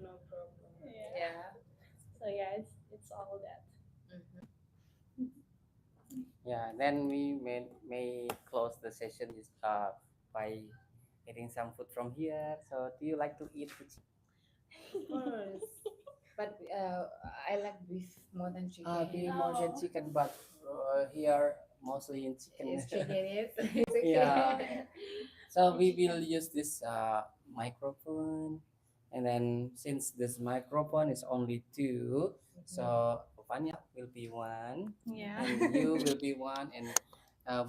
no problem. Yeah. So yeah, it's all that. Yeah, then we may close the session by getting some food from here. So do you like to eat the Of course. But I like beef more than chicken. beef more than chicken? But here mostly in chicken. It's chicken, yes. It's okay. Yeah. So we will use this microphone, and then since this microphone is only two, so Vanya will be one, Yeah. and you will be one, and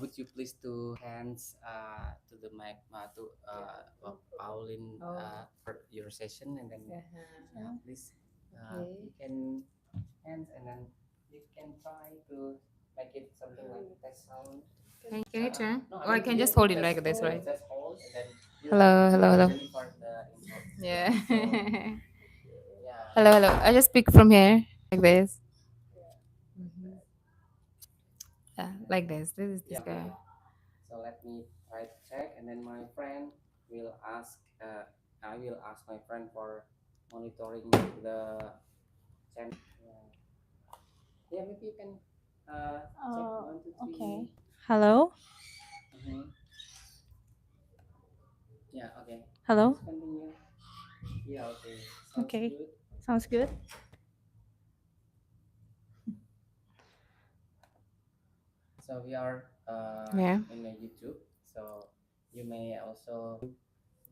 would you please to hands to the mic to Pauline Oh. for your session, and then Uh-huh. please Okay. you can hands, and then you can try to make it something like test sound. Can you turn? No, Or I can you just hold it like this, hold, right? just hold, and then you Hello, have to hello, hello. deliver the info. Yeah. So, yeah. Hello, hello. I just speak from here like this. Mhm. Yeah, like this. This is this Yeah. guy. So let me try to check, and then my friend will ask. I will ask my friend for monitoring the channel. Yeah. Yeah, maybe you can check Oh, 1, 2, 3. okay. Hello. Mhm. Yeah. Okay. Hello. Please continue. Yeah. Okay. Sounds Okay. good. Sounds good. So we are Yeah. in the YouTube. So you may also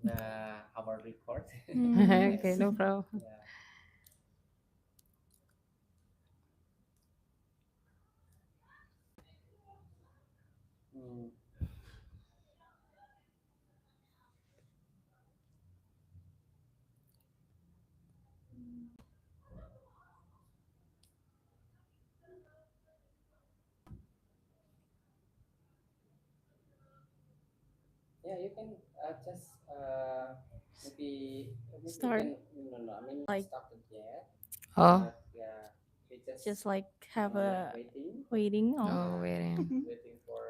the our record. Okay, Yes. no problem. Yeah. Mm. Yeah, you can just maybe you Start can no, I mean not like started yet, Oh, but yeah, we just just like have like a waiting. waiting. Oh. oh, Yeah, waiting. waiting for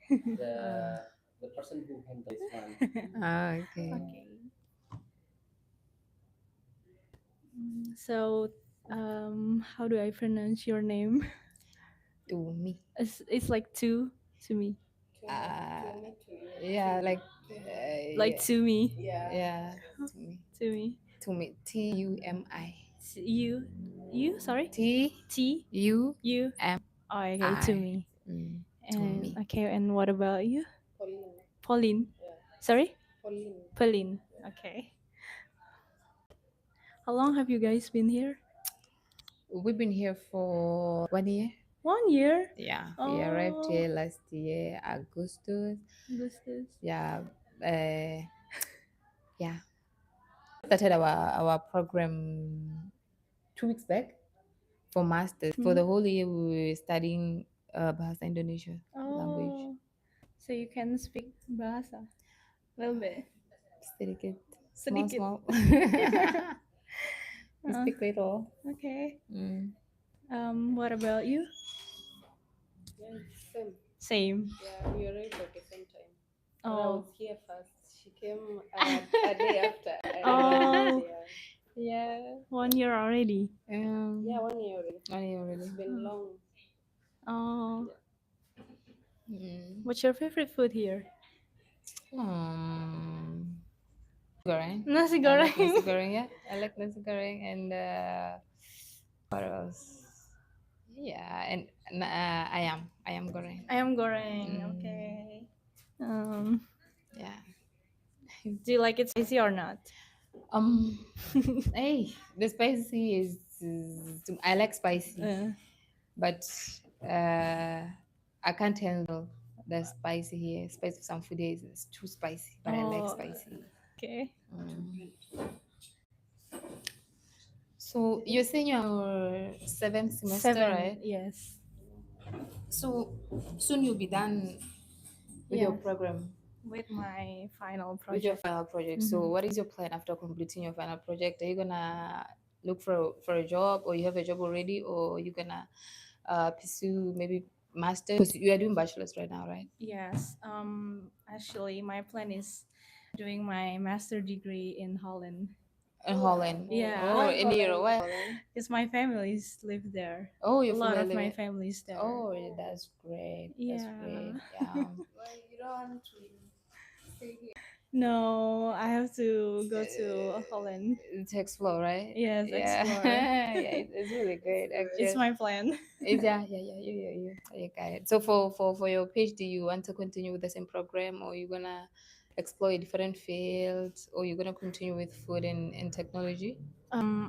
the person who handle this one. Ah, okay. Okay. So, how do I pronounce your name? To me. It's like two to me, Uh, To me, to you. yeah, like like yeah, to me, Yeah. yeah, to me. to me. To me. TUMI. You, you. Sorry. T T U you. M Oh, okay, to I. me. To And me. okay, and what about you? Pauline. Pauline. Yeah. Sorry, Pauline. Pauline. Okay. How long have you guys been here? We've been here for 1 year. 1 year. Yeah, we arrived Oh, here last year, Augustus. Augustus. Yeah, uh, yeah. Started our program 2 weeks back for masters. For the whole year, we were studying Bahasa Indonesia language. Oh, so you can speak bahasa a little bit. Sedikit, small, Sedikit. small. We Uh, speak little. okay. Mm. What about you? Yeah, it's same. Same. Yeah, we arrived at the same time. But I was Oh. here first. She came a day after I Oh. arrived. Yeah. Yeah. 1 year already. Yeah, 1 year already. 1 year already. It's been long. Oh. Mm. What's your favorite food here? Hmm. Goreng. Nasi I like goreng. nasi goreng. Yeah, I like nasi goreng and what else? Yeah, and ayam goreng. Ayam goreng. Mm. Okay. Yeah. Do you like it spicy or not? Hey, the spicy I like spicy, but I can't handle the spicy here. Spicy some food is too spicy, but I like Oh, spicy. okay. Mm. So you're saying your seventh semester, Seven. right? Yes. So soon you'll be done with your Yes. program, With my final with your project. final project. So what is your plan after completing your final project? Are you gonna look for a job, or you have a job already, or you gonna pursue maybe master? Because you are doing bachelor's right now, right? Yes. Actually, my plan is doing my master degree in Holland. In Holland. Yeah. Oh, Why in Europe. Why? Holland? Because my families live there. Oh, A your lot family of my live. families there. Oh, that's great. That's great. Yeah. Yeah. Why you don't want to stay here? No, I have to go to Holland. To explore, right? Yes, Yeah. explore. Yeah, it's really great It's actually. my plan. You got it. So for your PhD, you want to continue with the same program, or you're gonna explore a different fields, or you're gonna continue with food and technology?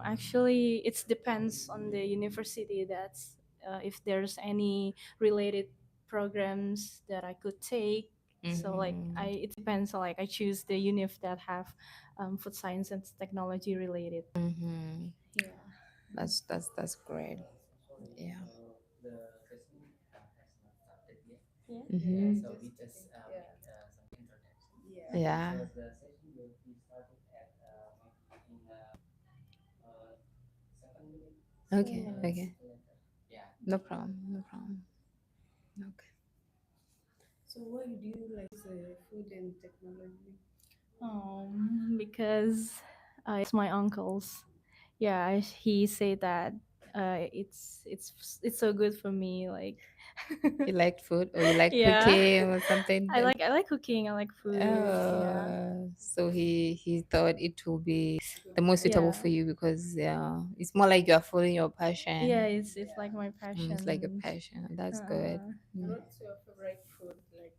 Actually, it depends on the university. That's if there's any related programs that I could take. So like Mm-hmm. it depends. So like I choose the unif that have food science and technology related. Mm-hmm. Yeah. That's great. Sorry, Yeah. the session has not started yet. Yeah. Mm-hmm. So we just Yeah. make some introduction. Yeah. Yeah. So the session will be started at maybe in 7 minutes. Okay. Yeah. Okay. Later. Yeah. No problem. No problem. Okay. So why do you like food and technology? Because it's my uncle's. Yeah, he said that it's so good for me. Like, You like food, or you like yeah, cooking, or something? I like cooking. I like food. Yeah, So he thought it will be the most suitable yeah, for you because it's more like you are following your yeah. passion. It's like my It's like a passion. passion. That's good. Uh, And Mm. what's your favorite food? Like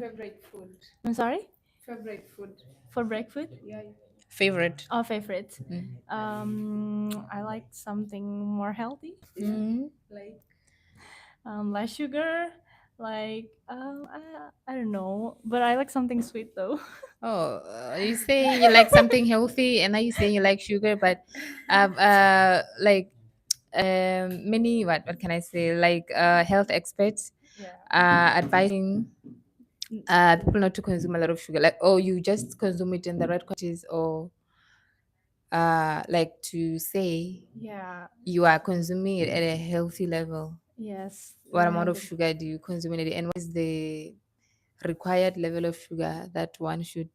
your favorite food? I'm sorry Favorite food? for breakfast. Yeah. Favorite. Oh, favorite. Mm. I like something more healthy. Mm. Like Less sugar. Like I don't know, but I like something sweet though. Oh, you say you like something healthy, and now you saying you like sugar, but like many what can I say, like health experts Yeah. advising people not to consume a lot of sugar, like, oh, you just consume it in the right quantities, or like to say Yeah. you are consuming it at a healthy level. Yes. What amount of sugar do you consume in a day, and what is the required level of sugar that one should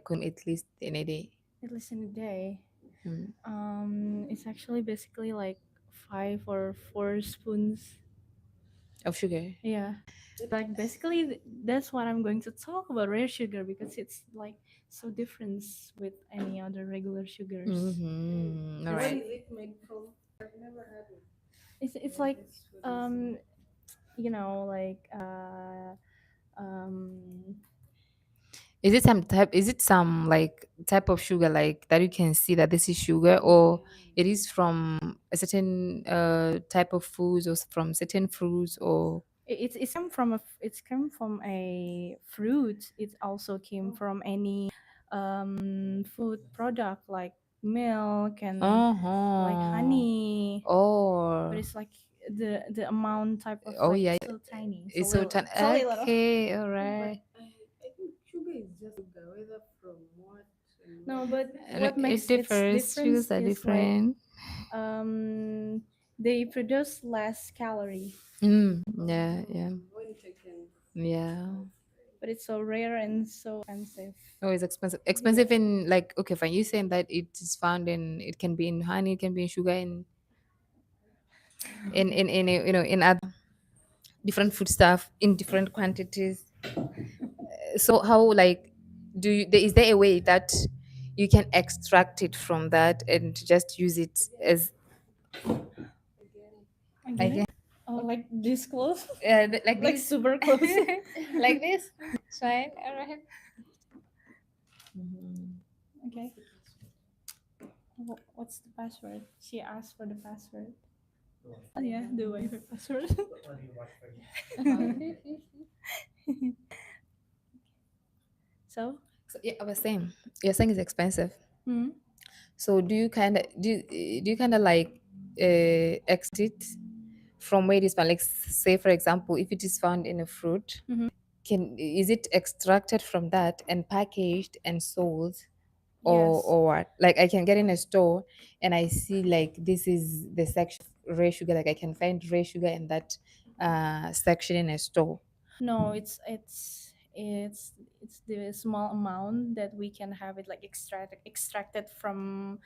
consume at least in a day? At least in a day. Mm. It's actually basically like 5 or 4 spoons. Of sugar. Yeah. Like basically that's what I'm going to talk about rare sugar because it's like so different with any other regular sugars. Mm-hmm. All what right. is it made from? I've never had it. It's Yeah, like this food is- like um Is it some type? Is it some like type of sugar like that you can see that this is sugar, or it is from a certain type of foods, or from certain fruits, or it's come from a fruit. It also came from any food product like milk and like uh-huh, honey, but or it's like the amount type of oh like yeah, so tiny, so it's so little, so little. okay, all No, right. but I think sugar is just sugar, whether from what and No, what. but Look, what it makes its differs. Sugars difference are is like different. they produce less calorie, Yeah, yeah, When taken. yeah. but it's so rare and so expensive. Oh, it's expensive. Expensive in, like, okay, fine. You saying that it is found in, it can be in honey, it can be in sugar, in other different food stuff in different quantities. So how, like, is there a way that you can extract it from that and just use it as Again. Again? like, Oh, like this close? like Like this, super close. like this? Fine, all right. Mhm. Okay. What's the password? She asked for the password. Oh, yeah, the Wi-Fi password. What do you want for you? So, So yeah, I was saying, you're saying it's expensive. hmm So do you kind of like exit from where it is found? Like, say for example, if it is found in a fruit, Mhm. is it extracted from that and packaged and sold, or Yes. or what? Like, I can get in a store and I see like this is the section of rare sugar. Like, I can find rare sugar in that section in a store. No, it's it's the small amount that we can have it like extracted from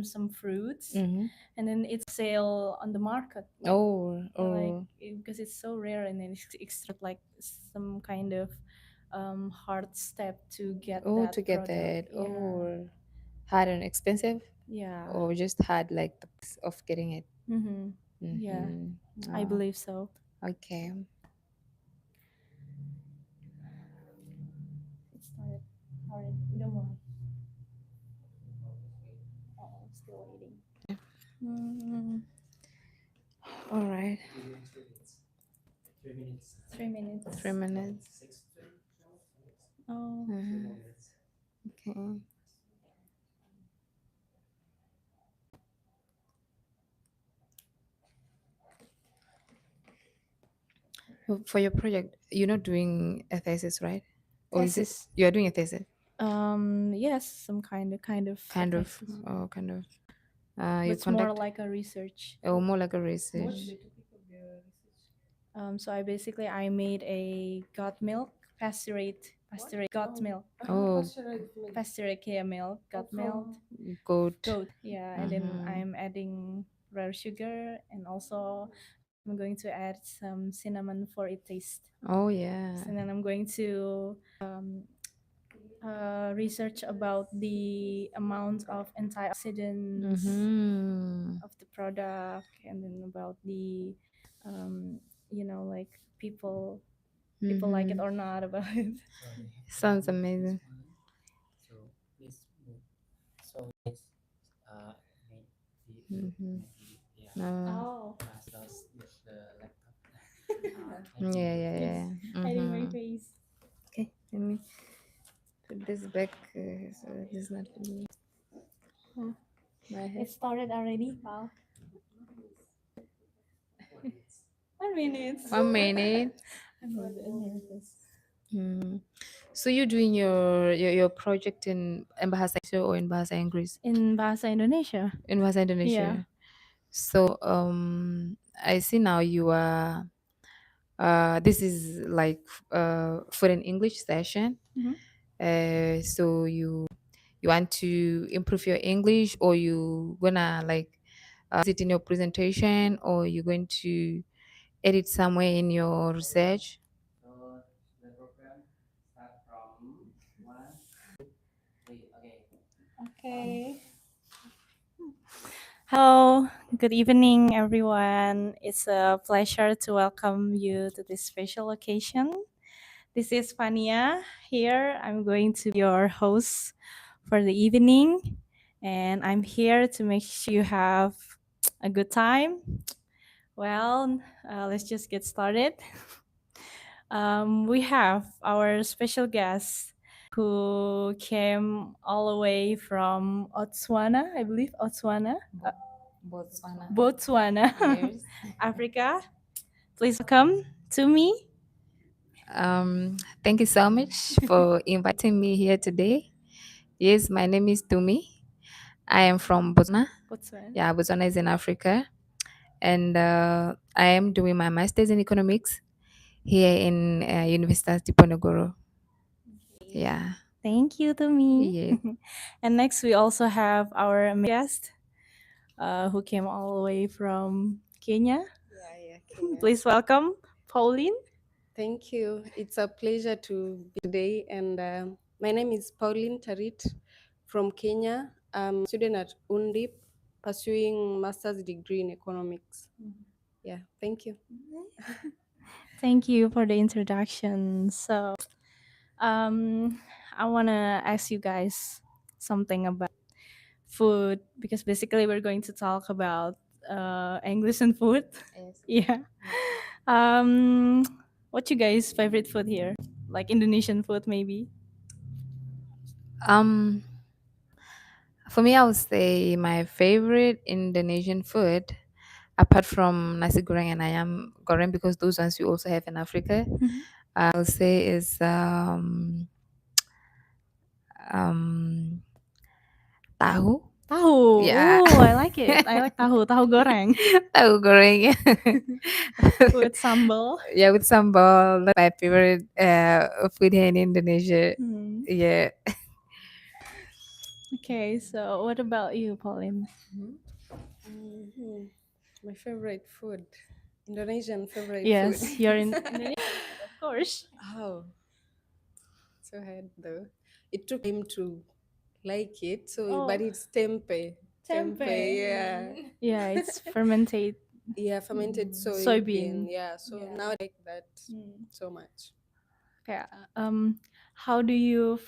some fruits, Mm-hmm. and then it's sale on the market, like Oh, oh, because it's so rare, and then it's extract like some kind of hard step to get oh, that to get product. that. Yeah, Oh, hard and expensive, yeah. or just hard like the price of getting it. Mm-hmm. Yeah, Mm-hmm. I Oh, believe so. okay. It started already. Udah mulai. Oh, still waiting. Mm, All right. 3 minutes. 3 minutes. 3 minutes. 6 to 12 minutes. Oh, 2 Mhm. minutes. Okay. For your project, you're not doing a thesis, right? Or is it thesis. you are doing a thesis? Yes, some kind of Kind of. thesis. Oh, kind of. But You it's more conduct. like a research. Oh, more like a What's research. the topic of the research? So I made a goat milk pasteurized goat milk Oh, Pasteurized milk. pasteurized milk goat milk From goat. goat, yeah, and then Mhm. I'm adding rare sugar, and also I'm going to add some cinnamon for it taste. Oh yeah. And then I'm going to research about the amount of antioxidants Mm-hmm. of the product, and then about the um, like people like it Mm-hmm. or not about it. Sorry. Sounds amazing. So please move. So yes, maybe Mm-hmm. yeah, Oh, pass those with the laptop. Yeah, yeah, yeah. hiding my Mm-hmm. face. Okay, let me put this back so that it's not in Oh, my it head. started already. Wow. 1 minute. 1 minute. I'm a bit nervous. Hmm. So you're doing your project in Bahasa Indonesia or in Bahasa Inggris? In Bahasa Indonesia. In Bahasa Indonesia. Yeah. So I see now you are this is like for an English session. Mhm. So you want to improve your English, or you gonna like use it in your presentation, or you going to edit somewhere in your research? So the program start from 1, 2, 3. Okay. Okay. Hello, good evening, everyone. It's a pleasure to welcome you to this special occasion. This is Fania here. I'm going to be your host for the evening, and I'm here to make sure you have a good time. Well, let's just get started. We have our special guest who came all the way from Botswana, I believe, Botswana. Botswana, Yes. Africa. Please welcome to me. Thank you so much for inviting me here today. Yes, my name is Tumi. I am from Botswana. Botswana. Yeah, Botswana is in Africa. And I am doing my master's in economics here in University Ponegoro. Yeah. Thank you, Tumi. Yeah. And next, we also have our guest who came all the way from Kenya. Yeah, Kenya. Please welcome Pauline. Thank you. It's a pleasure to be today. And my name is Pauline Tarit from Kenya. I'm a student at UNDIP pursuing master's degree in economics. Yeah, thank you. Thank you for the introduction. So, I want to ask you guys something about food, because basically we're going to talk about English and food. Yes. Yeah. What's you guys' favorite food here? Like Indonesian food, maybe? Um, for me, I would say my favorite Indonesian food, apart from nasi goreng and ayam goreng, because those ones we also have in Africa, I'll say is um tahu. Tahu. Yeah. Oh, I like like it. I like tahu goreng Tahu goreng. with sambal. Yeah, with sambal. That's my favorite food here in Indonesia. Hmm. Yeah. Okay, so what about you, Pauline? Mhm. My favorite food, Indonesian favorite food. Yes, you're in Indonesia, of course. Oh, so hard though. It took him to like it. So, but Oh, it's tempe. tempeh. Yeah. Yeah, it's fermented Yeah, fermented soybean. soybean. Yeah. So Yeah. now I like that Mm. so much. Okay. How do you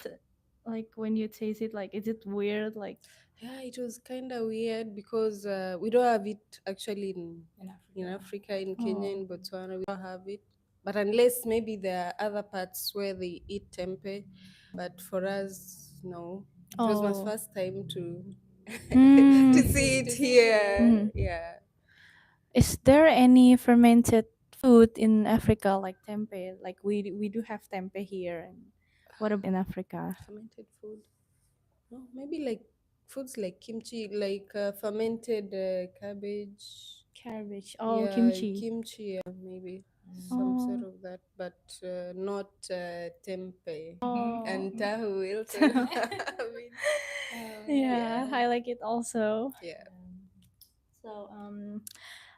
like when you taste it? Like, is it weird? Like, Yeah, it was kind of weird because we don't have it actually in Africa, in Kenya, oh, in Botswana, we don't have it. But unless maybe there are other parts where they eat tempe, but for us, no. It was my oh, first time to to mm, see it here. mm. Yeah, Is there any fermented food in Africa like tempeh? Like we do have tempeh here, and what about in Africa? fermented food. No, maybe like foods like kimchi, like fermented cabbage. Cabbage. Oh, Yeah, kimchi. kimchi, yeah, maybe some sort Oh, of that, but not tempeh oh. and tahu will tell. I mean, Yeah, yeah, I like it also. yeah. So,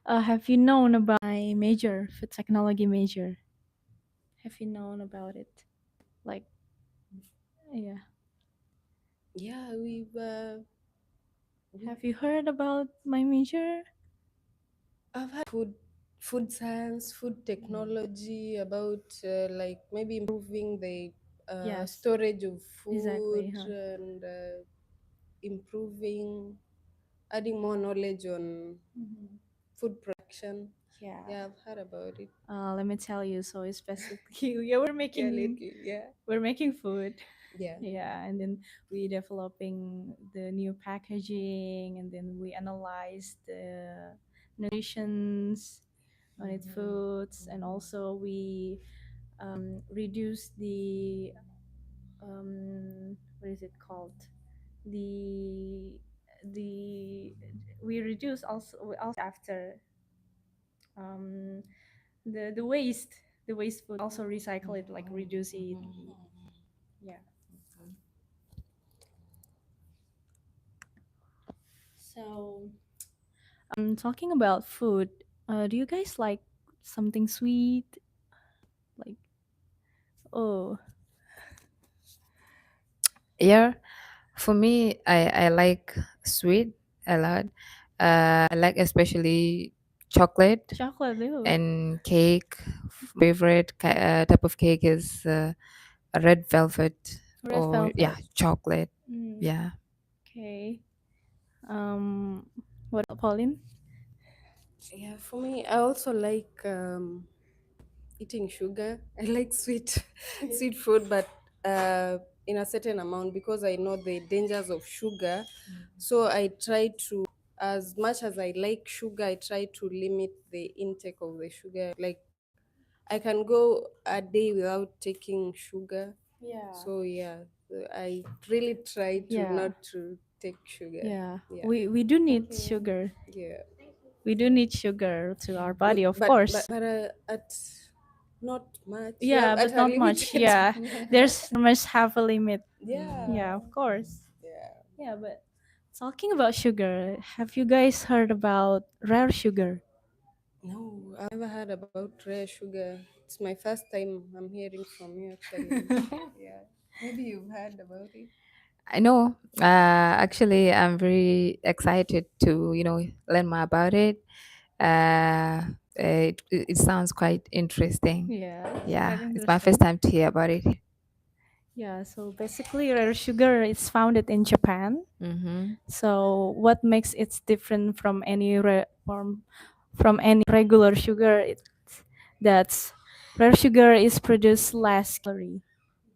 have you known about my major, food technology major? Have you known about it? Like, yeah. Yeah, we Have you heard about my major? I've had food science, food technology, about like maybe improving the Yes, storage of exactly. food Huh? and improving, adding more knowledge on food production. Yeah. Yeah, I've heard about it. Let me tell you. So it's basically, yeah, Yeah, lately. Yeah, we're making food. yeah. Yeah, and then we developing the new packaging, and then we analyze the nutritions on its foods, and also we reduce the what is it called, the the we reduce also after um the waste, the waste food, also recycle it, like reduce it. Yeah. So talking about food, do you guys like something sweet? Like, oh, Yeah. For me, I like sweet a lot. I like especially chocolate chocolate, ew. and cake. Favorite type of cake is a red velvet Red or yeah, velvet. chocolate. Mm, Yeah. okay. What about Pauline? Yeah, for me, I also like eating sugar. I like sweet food, but in a certain amount because I know the dangers of sugar. So I try to, as much as I like sugar, I try to limit the intake of the sugar. Like I can go a day without taking sugar. Yeah. So yeah, I really try to Yeah. not to take sugar. Yeah. Yeah, We do need sugar. yeah. We do need sugar to our body, of But course. at not much. Yeah, At but a not much. limited. Yeah. There's must have a limit. Yeah. Yeah, of course. Yeah. Yeah, but talking about sugar, have you guys heard about rare sugar? No, I've never heard about rare sugar. It's my first time I'm hearing from you actually. Yeah. Maybe you've heard about it. I know. Actually, I'm very excited to learn more about it. It sounds quite interesting. Yeah, it's Yeah, quite it's my interesting. first time to hear about it. Yeah, so basically, rare sugar is founded in Japan. Mm-hmm. So what makes it different from any from any regular sugar? It's that rare sugar is produced less calorie.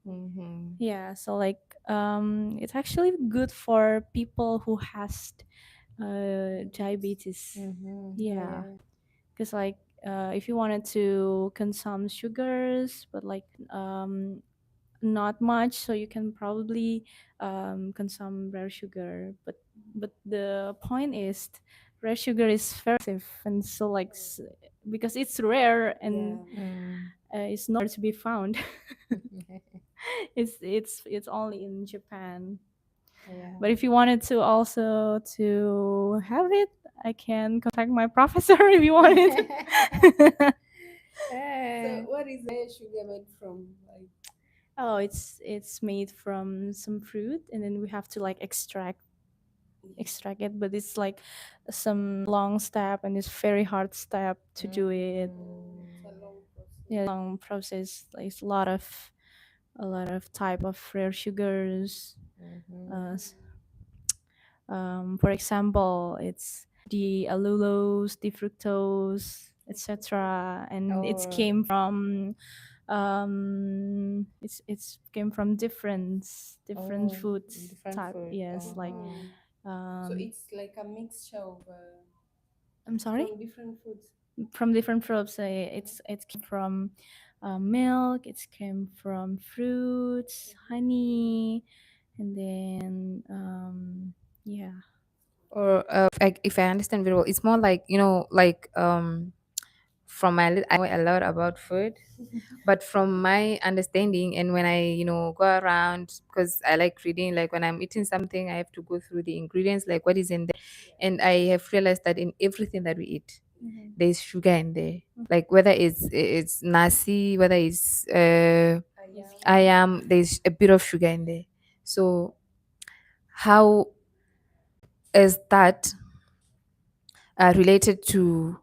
Mm-hmm. Yeah, so like it's actually good for people who has diabetes. Mm-hmm. Yeah, because like if you wanted to consume sugars, but like not much, so you can probably consume rare sugar. But but the point is, rare sugar is very expensive, and so like because it's rare and it's nowhere to be found. It's only in Japan. Yeah. But if you wanted to also to have it, I can contact my professor if you want it. So what is the sugar made from? Like, Oh, it's made from some fruit, and then we have to like extract it, but it's like some long step, and it's very hard step to do it. it's a long process. Yeah, long process. Like it's a lot of type of rare sugars. S- for example, it's the allulose, the fructose, etc. And it's came from it's came from different foods different type. food. Yes, like So it's like a mixture of I'm sorry, from different foods. from different fruits. It's came from milk. It came from fruits, honey, and then yeah. Or if I understand very well, it's more like, like from I know a lot about food, but from my understanding, and when I go around, because I like reading, like when I'm eating something, I have to go through the ingredients, like what is in there, and I have realized that in everything that we eat, there's sugar in there, like whether it's nasi, whether it's ayam, there's a bit of sugar in there. So how is that related to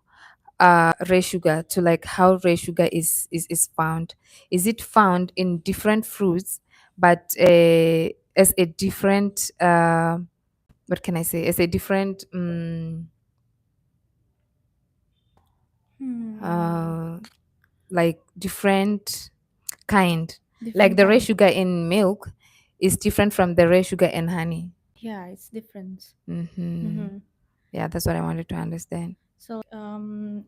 rare sugar, to like how rare sugar is found? Is it found in different fruits, but as a different what can I say, as a different like different kind, like Different the rare kind. sugar in milk is different from the rare sugar in honey? Yeah, it's different. Yeah, that's what I wanted to understand. So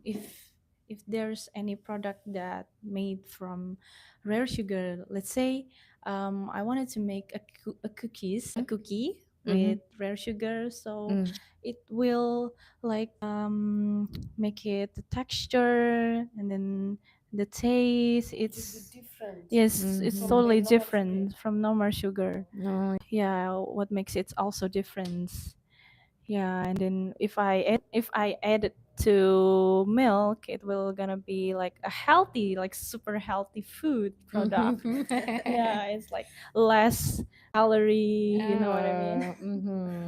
if there's any product that made from rare sugar, let's say I wanted to make a cookie with rare sugar, so it will like make it the texture and then the taste. It's Different. yes, it's From totally the normal different from normal sugar. No. Yeah, what makes it also different. Yeah, and then if I add it to milk, it will gonna be like a healthy, like super healthy food product. Yeah, it's like less calorie, you know what I mean?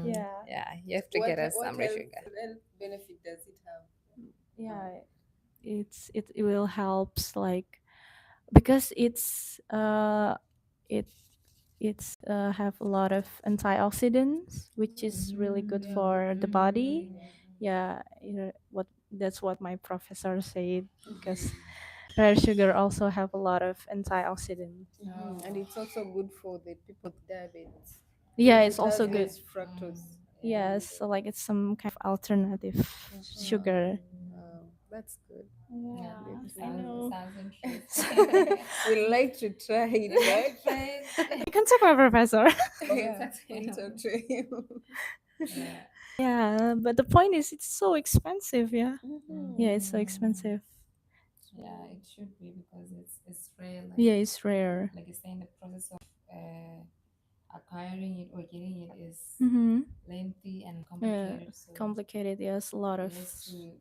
Yeah. Yeah, you have to get us some rare sugar. health benefit does it have? Yeah, it will helps like because it have a lot of antioxidants, which is really good for the body. Yeah, what that's what my professor said, because rare sugar also have a lot of antioxidants. And it's also good for the people with diabetes. Yeah, Because it's it has also good. less fructose. Yes, so like it's some kind of alternative sugar. That's good. Yeah, Good to I know. know. Interesting. We'd like to try it, right? You can talk my professor. Yeah, we'll talk to him. Yeah, but the point is, it's so expensive. Yeah, yeah, it's so expensive. Yeah, it should be, because it's rare. Like, Yeah, it's rare. like you saying, the process of acquiring it or getting it is lengthy and Yeah, complicated. So complicated. Yes, a lot it of. has to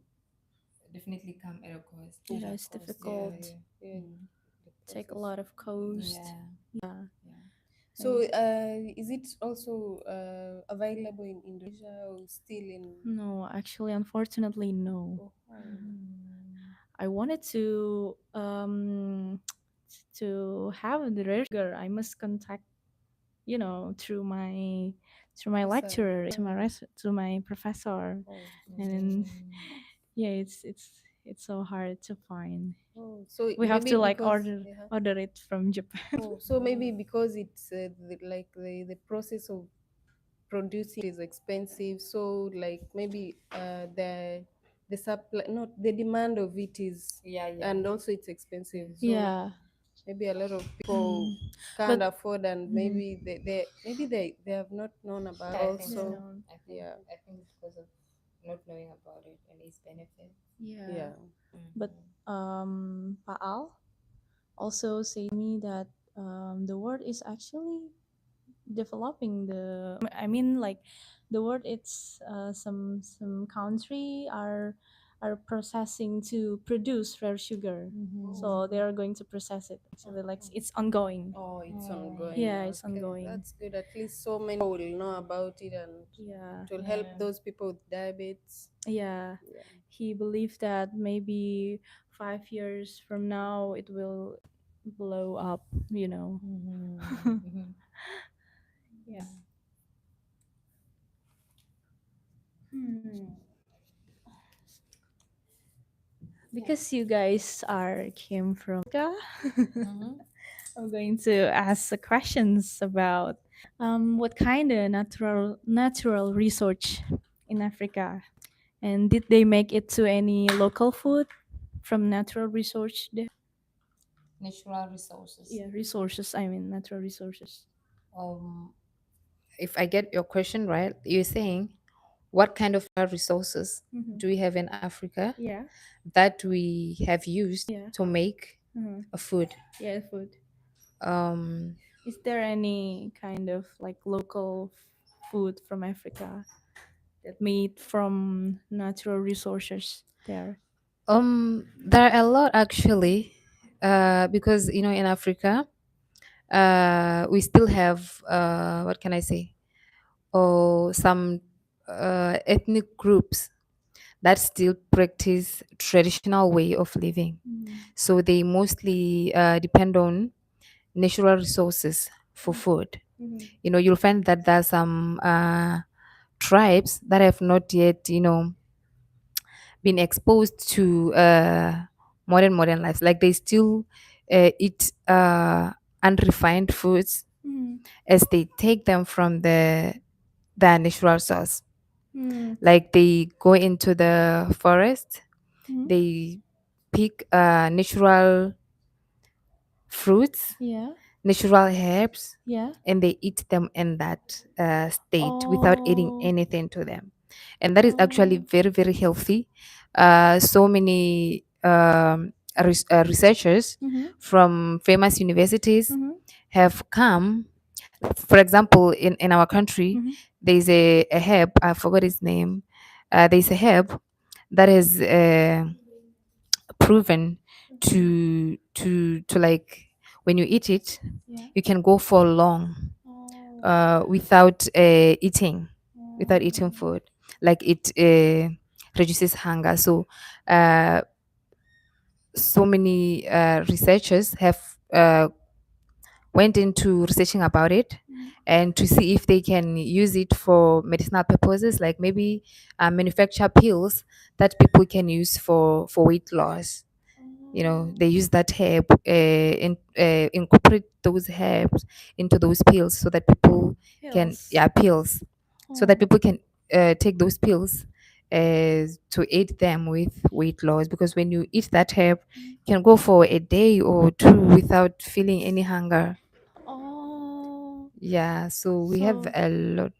definitely come at a cost. Yeah, it's Cost, difficult. Yeah. Take a lot of cost. Yeah. Yeah. So, is it also available in Indonesia or still in? No, actually, unfortunately, no. I wanted to have the rare sugar. I must contact, through my lecturer, to my professor, and then yeah, it's so hard to find. So We have maybe to like because order it from Japan. so maybe because it's like the process of producing is expensive. So like maybe the supply, not the demand of it is, Yeah, and also it's expensive. So Yeah. maybe a lot of people can't But afford, and Mhm. maybe they have not known about I think so. also. No. Yeah, I think it's because of not knowing about it and its benefits. Yeah. yeah. But Paal also say to me that the world is actually developing I mean like the world it's some country are processing to produce rare sugar, so they are going to process it actually, like it's ongoing. Oh, it's ongoing. Yeah, it's Okay, ongoing. that's good. At least so many people will know about it, and Yeah, it will help those people with diabetes. yeah. Yeah. He believed that maybe 5 years from now it will blow up, you know. Yeah. Because you guys are came from Africa, I'm going to ask the questions about what kind of natural resource in Africa, and did they make it to any local food from natural resource there? Natural resources. Yeah, resources. I mean natural resources. Um, if I get your question right, you're saying what kind of resources do we have in Africa Yeah, that we have used yeah. to make Mhm. a food? Yeah, food. Um, Is there any kind of like local food from Africa that made from natural resources there? there are a lot actually, because in Africa, we still have what can I say? Oh, some ethnic groups that still practice traditional way of living. So they mostly depend on natural resources for food. You'll find that there are some tribes that have not yet, been exposed to modern lives. Like they still eat unrefined foods as they take them from the natural source. Mm. Like they go into the forest, Mhm. they pick natural fruits, Yeah. natural herbs, Yeah. and they eat them in that state without adding anything to them. And that is actually very, very healthy. So many researchers from famous universities have come. For example, in our country, there's a herb, I forgot its name. There's a herb that is proven to like when you eat it, Yeah. you can go for long without eating food. Like it reduces hunger. So uh, so many researchers have went into researching about it and to see if they can use it for medicinal purposes, like maybe manufacture pills that people can use for weight loss. They use that herb, incorporate those herbs into those pills so that people can, Pills. yeah, pills, so that people can take those pills to aid them with weight loss. Because when you eat that herb, you can go for a day or two without feeling any hunger. Oh. Yeah, so we have So a lot.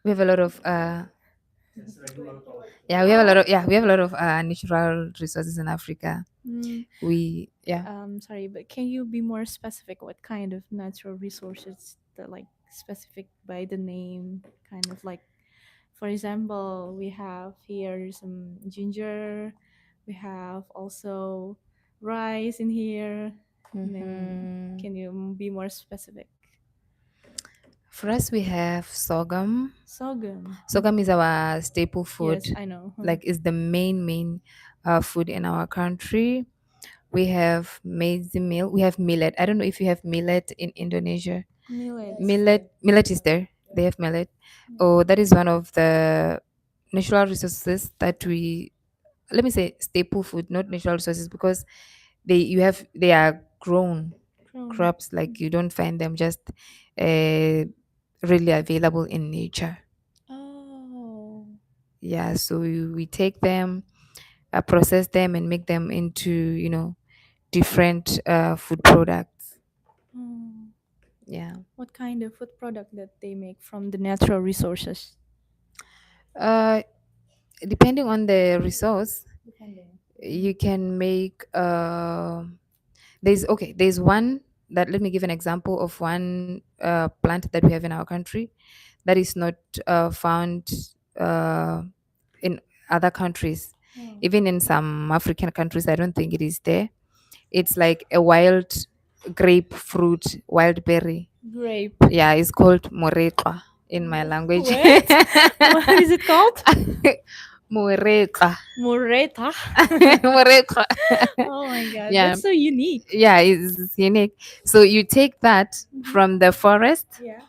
We have a lot of yeah, we have a lot of natural resources in Africa. We yeah. sorry, but can you be more specific? What kind of natural resources that like specific by the name? Kind of like, for example, we have here some ginger. We have also rice in here. And then can you be more specific? For us, we have sorghum. Sorghum. Sorghum is our staple food. Yes, I know. Like, it's the main food in our country. We have maize meal. We have millet. I don't know if you have millet in Indonesia. Millet. Millet is there. They have millet. Oh, that is one of the natural resources that we, let me say, staple food, not natural resources, because they are grown Grown. crops. Like, you don't find them just really available in nature. Oh. Yeah, so we take them, process them, and make them into different food products. Mm. Yeah. What kind of food product that they make from the natural resources? Uh, Depending on the resource, Depending. you can make. There's one that, let me give an example of one plant that we have in our country that is not found uh, in other countries. Mm. Even in some African countries, I don't think it is there. It's like a wild grapefruit, wild berry. Grape. Yeah, it's called moreqa in my language. What? What is it called? Moreqa. Moreta. Moreqa. Oh my god, Yeah. that's so unique. Yeah, it's unique. So you take that from the forest. Yeah.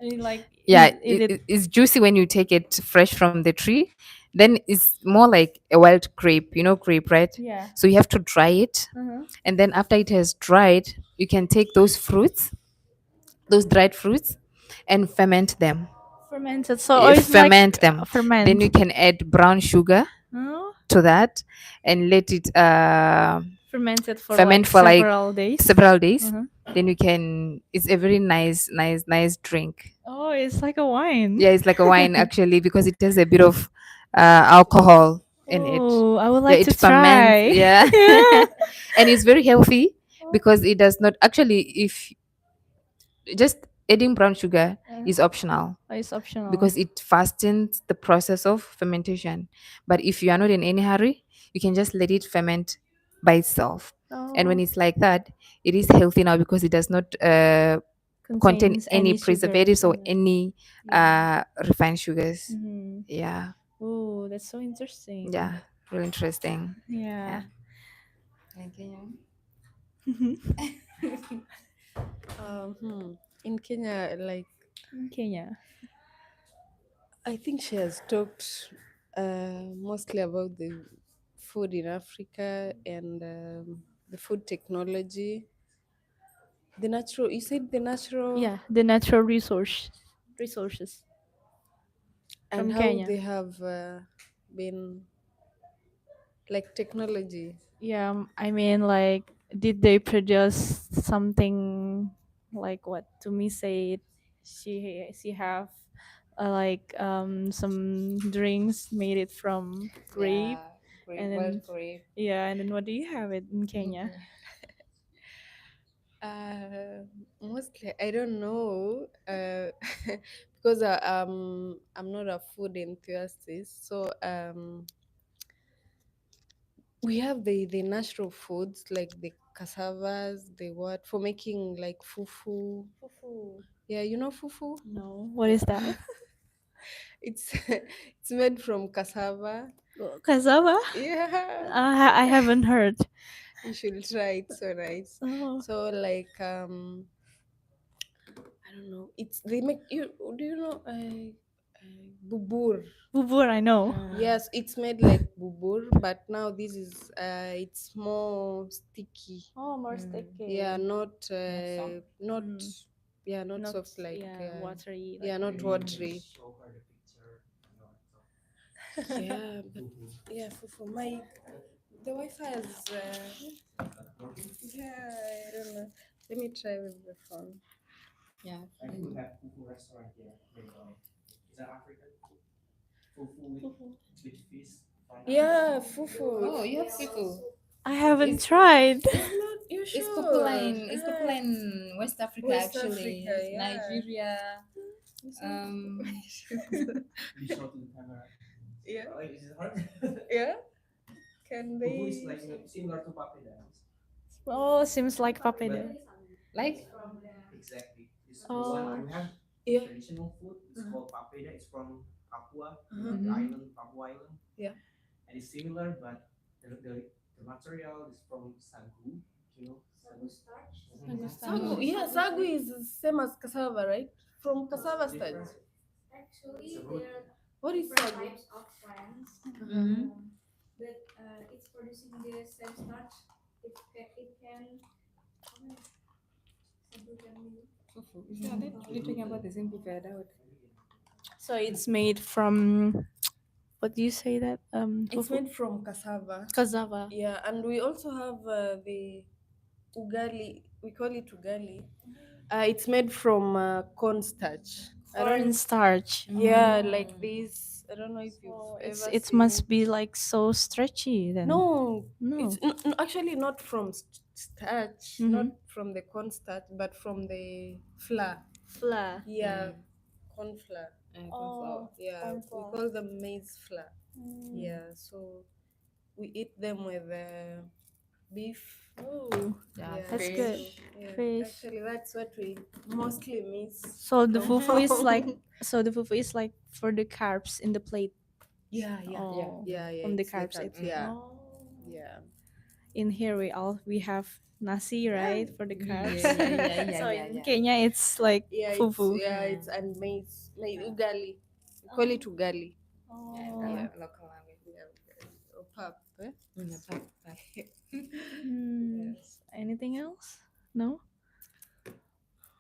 I mean, like, Yeah, is it? it's juicy when you take it fresh from the tree. Then it's more like a wild grape, you know, grape, right? Yeah. So you have to dry it. Uh-huh. And then after it has dried, you can take those fruits, those dried fruits, and ferment them. Fermented. So Yeah, it's like ferment them. ferment. Then you can add brown sugar Oh, to that and let it fermented for ferment like for like several days. several days. Uh-huh. Then you can, it's a very nice drink. Oh, it's like a wine. Yeah, it's like a wine actually, because it has a bit of alcohol in it. Oh, I would Yeah, like it to try. ferments. Yeah. Yeah. And it's very healthy because it does not actually, if just adding brown sugar is optional Oh, it's optional. because it fastens the process of fermentation. But if you are not in any hurry, you can just let it ferment by itself. And when Oh, it's like that, it is healthy now because it does not contain contains any any preservatives sugars or in it. any Yeah. refined sugars. Mhm. Yeah, Oh, that's so interesting. yeah, really interesting. Yeah. Thank you. In Kenya, like In Kenya. I think she has talked mostly about the food in Africa and the food technology. The natural, you said the natural, Yeah, the natural resources and from how Kenya. they have been like technology. Yeah, I mean, like, did they produce something like what Tumi said? She have like some drinks made it from grape, and then grape. yeah, and then what do you have it in Kenya? Mostly, I don't know, because I'm not a food enthusiast. So we have the natural foods like the cassavas, the what for making like fufu. Fufu. Yeah, you know fufu. No, what is that? It's it's made from cassava. Cassava? Yeah, I haven't heard. you should try. It's so nice. Oh, So like I don't know. It's they make you. Do you know bubur? bubur, I know. Yes, it's made like bubur, but now this is it's more sticky. Oh, more sticky. Yeah, not soft. not Mm. yeah, not Not soft like watery. yeah, Like not watery. Show her the picture. Yeah, but yeah, for my the Wi-Fi is yeah, I don't know. Let me try with the phone. Yeah. Like we have fufu restaurant here. Is that African food? Fufu with fish. Yeah, fufu. Oh, you have fufu. I haven't tried. Not you It's sure? popular in West Africa West actually. Africa, yeah. Nigeria. You show to the camera. Yeah. Like, is it hard? Yeah. Can they? Fufu is like similar to papeda. Oh, seems like papeda. Like Exactly. This Oh. one we have Yeah. traditional food. It's called papeda. It's from Papua, Mhm. the island, Papua Island. Yeah. And it's similar, but the material is from sagu. You know, sagu starch. Sagu, yeah, sagu is the same as cassava, right? From cassava starch. Actually, It's a root. there are What is different sagu? types of plants, but it's producing the same starch. It can. we're talking about the same buffet out. So it's made from what do you say that It's fufu? made from cassava. Cassava. Yeah, and we also have the ugali. We call it ugali. It's made from cornstarch. I don't. Cornstarch. Yeah, like this. I don't know if you've Oh, ever it seen must it. be like so stretchy then. No, No. it's actually not from starch, Mhm. not from the cornstarch, but from the flour. Flour. Yeah, corn flour. corn Oh, flour. Yeah, corn we flour. call them maize flour. Mm. Yeah, so we eat them with beef. Oh, Yeah, that's fish. good. Yeah, Fish. actually, that's what we mostly miss. So the from fufu is like home. for the carbs in the plate. Yeah, Oh, yeah, from the it's carbs. carbs, It, yeah, oh. yeah. In here we have nasi, right, for the carbs. Yeah, So yeah, in yeah. Kenya it's like Yeah, fufu. it's and maize, ugali. We call it ugali. Oh. Yeah. Local language. Yeah, ugali. Or pap. Eh? Hmm. Yes. Anything else? No.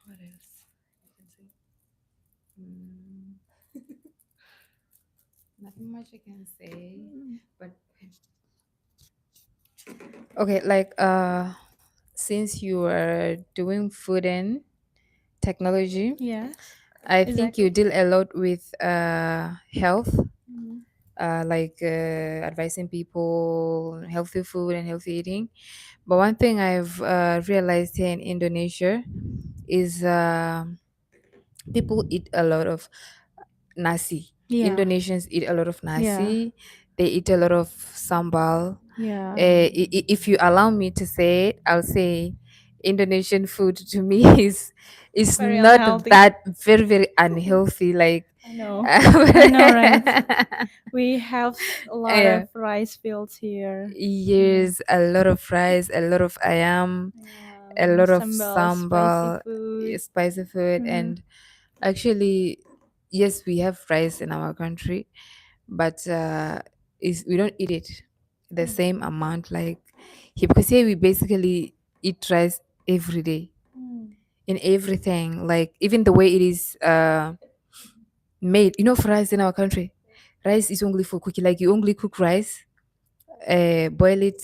What else? I can say? Mm. Nothing much I can say, but okay, like since you are doing food and technology, Yes. I think you Exactly. deal a lot with health, Mm. like advising people healthy food and healthy eating. But one thing I've realized here in Indonesia is people eat a lot of nasi. Yeah. Indonesians eat a lot of Yeah. nasi. They eat a lot of sambal. Yeah. If you allow me to say it, I'll say Indonesian food to me is Very not unhealthy. that very unhealthy. Like I know. I know, right? We have a lot Yeah. of rice fields here. Yes, a lot of rice, a lot of ayam, a Yeah, lot of sambal, sambal, spicy food. spicy food, Mhm. and actually, yes, we have rice in our country, but is we don't eat it the same amount like here, because here we basically eat rice every day Mm. in everything, like even the way it is made. You know, for rice in our country, rice is only for cooking. Like you only cook rice, boil it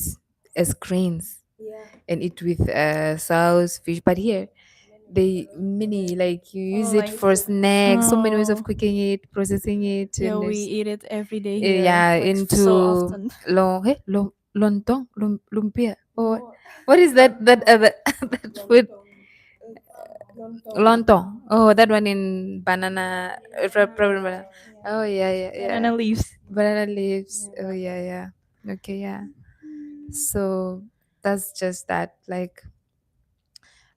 as grains, Yeah. and eat with sauce, fish. But here they many, like you use it like for snacks, so many ways of Oh. cooking it, processing it, Yeah, and we there's eat it every day here. yeah, like so into often. lontong, lumpia. What is that other that food? Lontong. Oh, that one in banana. Banana. Oh yeah. Banana leaves. Banana leaves. Oh yeah. Okay, yeah. So that's just that. Like,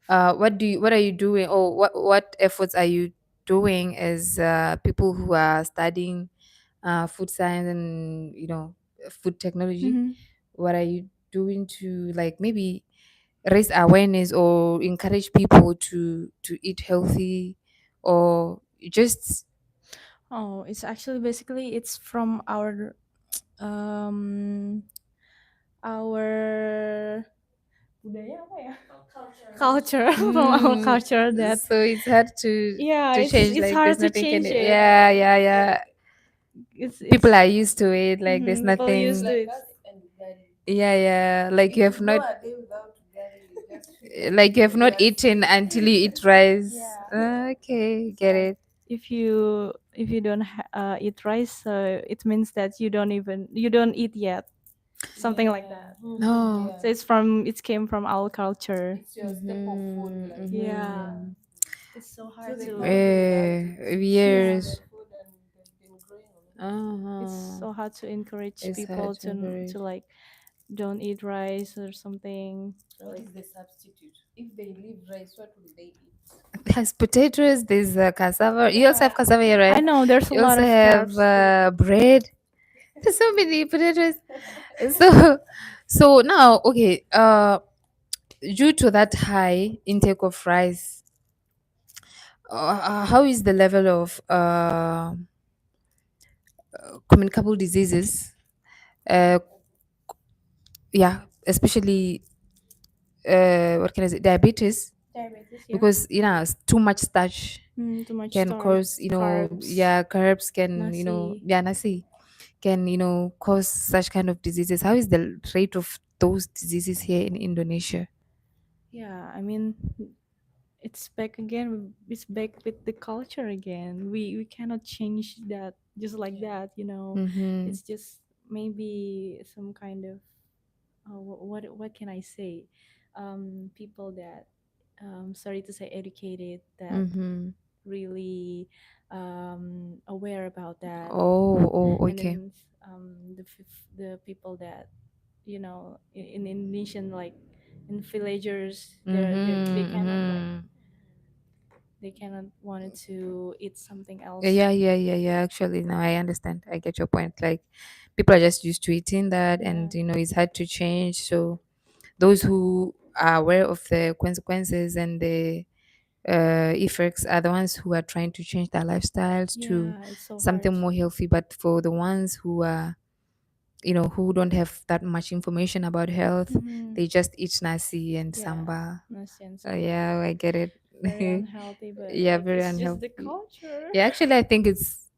what are you doing, or what efforts are you doing as people who are studying food science and food technology? Mhm. What are you doing to, like, maybe raise awareness or encourage people to eat healthy, or just Oh, it's actually basically it's from um our budaya apa ya? Culture from our culture that so it's hard to yeah, change, it's like there's hard to nothing can change it. yeah It's people are used to it, like there's people used nothing. to it. Yeah, like you have not No, a day without ugali, you just feel like you have not yes. eaten until you eat rice. Yeah. Okay, get it. If you don't eat rice, it means that you don't eat yet. Something like that. No. So it came from our culture. It's your staple food. Like, Yeah. It's so so hard they to can't do without it. Years. Their food and they've been growing on it. it's Uh-huh. so hard to encourage It's people hard to encourage. to like don't eat rice or something. What is the substitute? If they leave rice, what will they eat? There's potatoes, there's cassava. You also have cassava here, right? I know there's a You lot also of have carbs. bread. There's so many potatoes. So now, okay, due to that high intake of rice, how is the level of communicable diseases? Uh, yeah, especially what can I say, diabetes, Diabetes, yeah. because too much starch Too much can starch, cause carbs, carbs can nasi. nasi can cause such kind of diseases. How is the rate of those diseases here in Indonesia? yeah, I mean, it's back again. It's back with the culture again. We cannot change that just like that. Mm-hmm. It's just maybe some kind of what can I say? People that sorry to say educated, that Mm-hmm. really aware about that. Oh, And okay. then the people that in Indonesian, like in villagers, they Mm-hmm. cannot, like, Mm-hmm. they cannot wanted to eat something else. Yeah. Actually, now I understand. I get your point. Like, people are just used to eating that, Yeah. and it's hard to change. So, those who are aware of the consequences and the effects are the ones who are trying to change their lifestyles to Yeah, it's so hard. something more healthy. But for the ones who are, who don't have that much information about health, Mhm. they just eat nasi and Yeah, samba. nasi and sambal. Yeah, I get it. Very unhealthy, but Yeah, like very it's just the unhealthy. culture. Yeah, actually, I think it's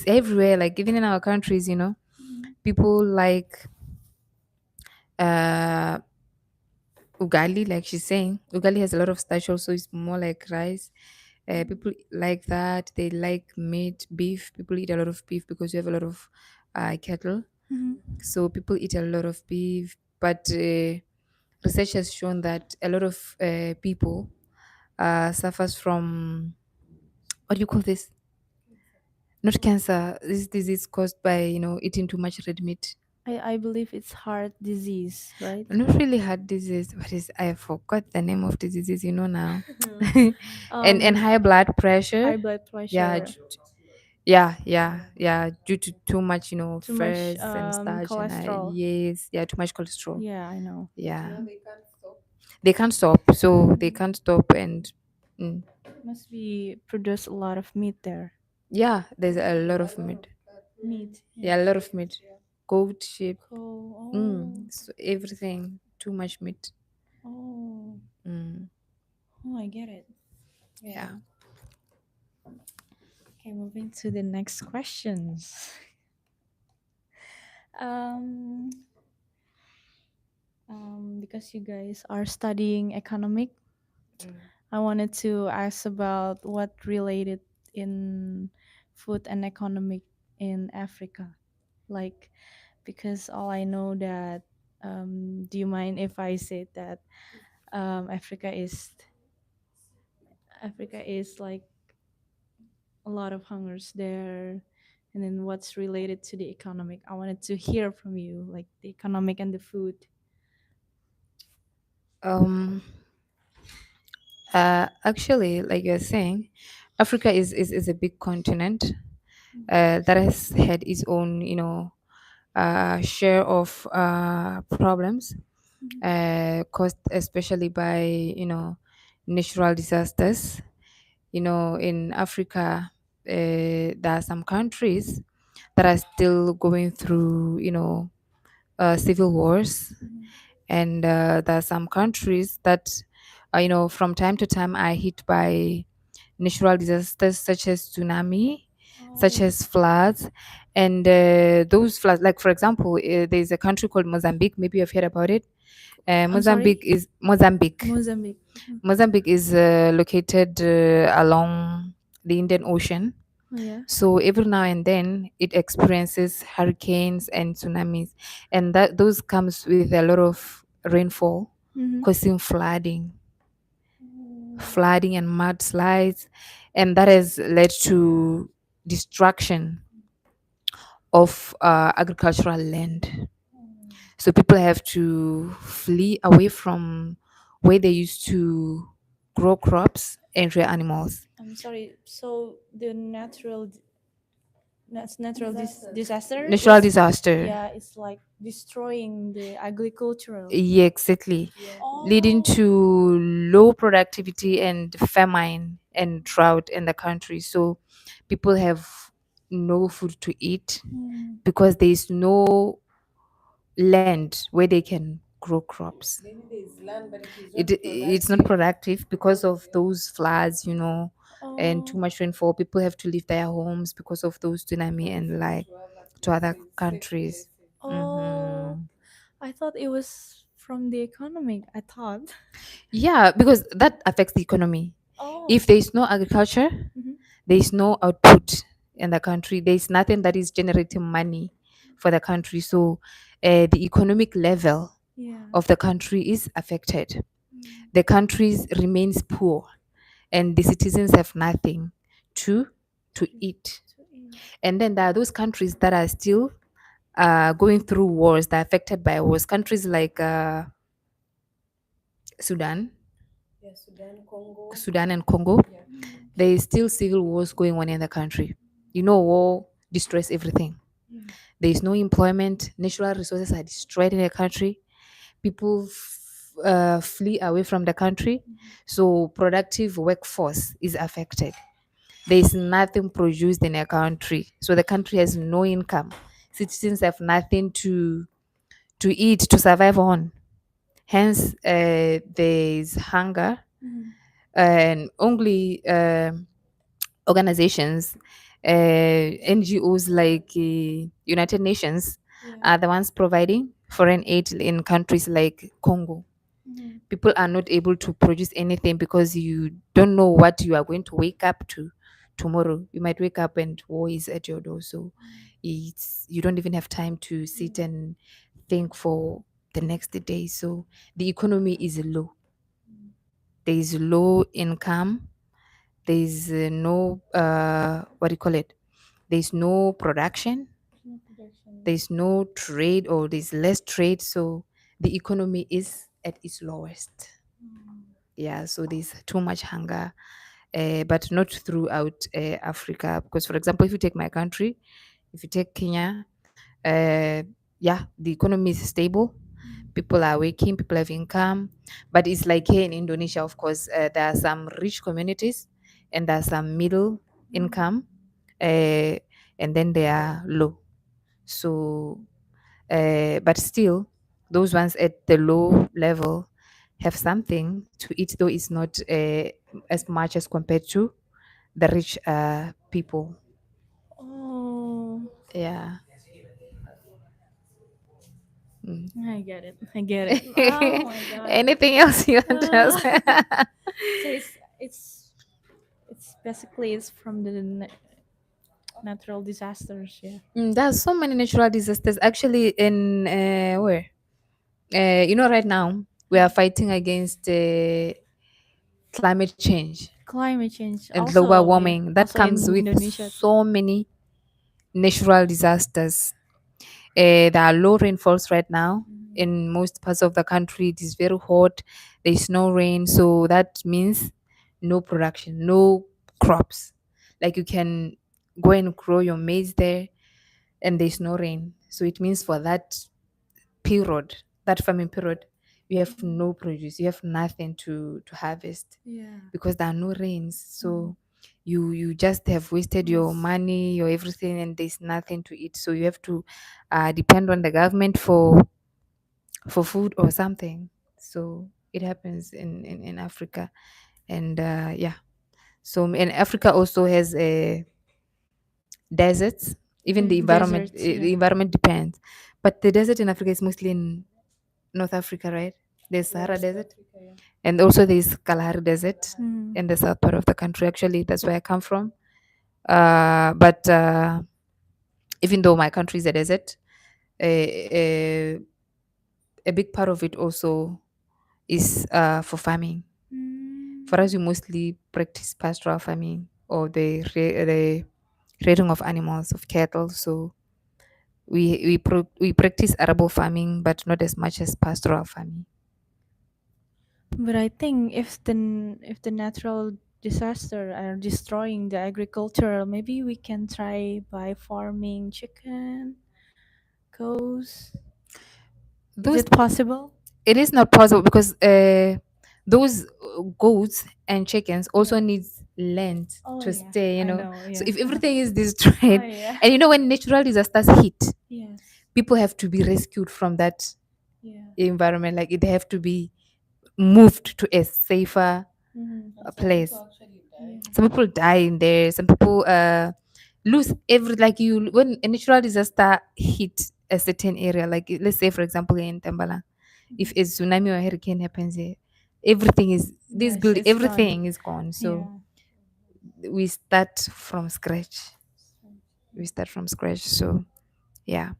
everywhere. Like, even in our countries, Mhm. people like uh ugali. Like she's saying, ugali has a lot of starch. Also, it's more like rice. People like that. They like meat, beef. People eat a lot of beef because we have a lot of cattle. Mhm. So people eat a lot of beef. But research has shown that a lot of people suffers from, what do you call this? Not cancer. This disease caused by eating too much red meat. I believe it's heart disease, right? Not really heart disease. What is, I forgot the name of the disease. Now, and um, high blood pressure. high blood Yeah, pressure, yeah. Due to too much too much fats and starch and cholesterol. yes, yeah, too much cholesterol. Yeah, I know. Yeah, Now they can't stop. they can't stop. So they can't stop and. Mm, Must be produce a lot of meat there. yeah, there's a lot A of lot of meat. Meat. Yeah, a Yeah. lot of meat. yeah. Goat, sheep, Oh. so everything. Too much meat. Oh. Mm, Oh, I get it. yeah. Okay, moving to the next questions. Um, because you guys are studying economic, I wanted to ask about what related in food and economic in Africa. Like, because all I know that, do you mind if I say that um, Africa is Africa is like a lot of hungers there, and then what's related to the economic? I wanted to hear from you, like the economic and the food. Um. Actually, like you're saying, Africa is a big continent that has had its own, share of problems caused especially by, natural disasters. In Africa, there are some countries that are still going through, civil wars, and there are some countries that, from time to time are hit by natural disasters such as tsunami, such Oh, as floods, and those floods. Like, for example, there's a country called Mozambique. Maybe you've heard about it. I'm sorry, Mozambique. Mozambique. Mozambique is located along the Indian Ocean. Oh yeah. So every now and then it experiences hurricanes and tsunamis, and that those comes with a lot of rainfall, Mm-hmm. causing flooding and mudslides, and that has led to destruction of agricultural land. So people have to flee away from where they used to grow crops and rear animals. I'm sorry. So the natural disaster Natural is, disaster. yeah, it's like destroying the agricultural. Yeah, exactly. Leading Oh. to low productivity and famine and drought in the country. So people have no food to eat Mm. because there is no land where they can grow crops. Maybe there is land, but it is It's not not productive. productive because of those floods, and too Oh. much rainfall. People have to leave their homes because of those tsunami and like To other to other places, safe countries. places. Oh. Hmm. I thought it was from the economic, I thought. Yeah, because that affects the economy. Oh. If there is no agriculture, Mhm. there is no output in the country. There is nothing that is generating money for the country. So the economic level Yeah. of the country is affected. Mm. The country remains poor, and the citizens have nothing to eat. To eat. And then there are those countries that are still going through wars, that are affected by wars. Countries like Sudan, Yeah, Sudan, Congo. Sudan and Congo, there is still civil wars going on in the country. You know, war destroys everything. Yeah. There is no employment. Natural resources are destroyed in the country. People flee away from the country. So productive workforce is affected. There is nothing produced in a country. So the country has no income. Citizens have nothing to eat, to survive on. Hence, there is hunger, Mhm. and only organizations, NGOs like United Nations Yeah. are the ones providing foreign aid in countries like Congo. Mhm. People are not able to produce anything because you don't know what you are going to wake up to tomorrow. You might wake up and war is at your door. So you don't even have time to sit and think for the next day. So the economy is low. There is low income. There is no what do you call it? There is no production. No production. There is no trade, or there's less trade. So the economy is at its lowest. Yeah, so there's too much hunger, but not throughout Africa. Because, for example, if you take my country, if you take Kenya, yeah, the economy is stable. People are working, people have income, but it's like here in Indonesia. Of course, there are some rich communities, and there are some middle income, and then they are low. So, but still, those ones at the low level have something to eat, though it's not as much as compared to the rich people. Oh, Yeah. I get it. I get it. Oh my god. Anything else you want to ask? So it's basically it's from the natural disasters. Yeah. There's so many natural disasters actually in where right now we are fighting against climate change Climate change and also. global Yeah. warming that Also in comes with Indonesia. so many natural disasters. There are low rainfalls right now in most parts of the country. It is very hot. There is no rain, so that means no production, no crops. Like you can go and grow your maize there, and there's no rain. So it means for that period, that farming period, you have no produce. You have nothing to harvest Yeah. because there are no rains. So you just have wasted your money, your everything, and there's nothing to eat. So you have to depend on the government for food or something. So it happens in Africa, and yeah. So and Africa also has deserts. Even the environment, Deserts, the yeah. environment depends. But the desert in Africa is mostly in North Africa, right? There's Sahara Desert, and also there's Kalahari Desert Mm. in the south part of the country. Actually, that's where I come from. But even though my country is a desert, a big part of it also is for farming. For us, we mostly practice pastoral farming, or the rearing of animals, of cattle. So we practice arable farming, but not as much as pastoral farming. But I think if the natural disaster are destroying the agricultural, maybe we can try by farming chicken, cows. Is Those it possible? It is not possible because those goats and chickens also needs land Oh, to yeah, stay. I So know, yeah. if everything is destroyed, Oh, yeah. and when natural disasters hit, Yes. people have to be rescued from that Yeah. environment. Like they have to be moved to a safer place. Some people die in there. Some people lose like when a natural disaster hit a certain area. Like let's say, for example, in Tambala, if a tsunami or hurricane happens here, everything is this Yes, building, it's gone. everything is gone. So we start from scratch. We start from scratch. So yeah,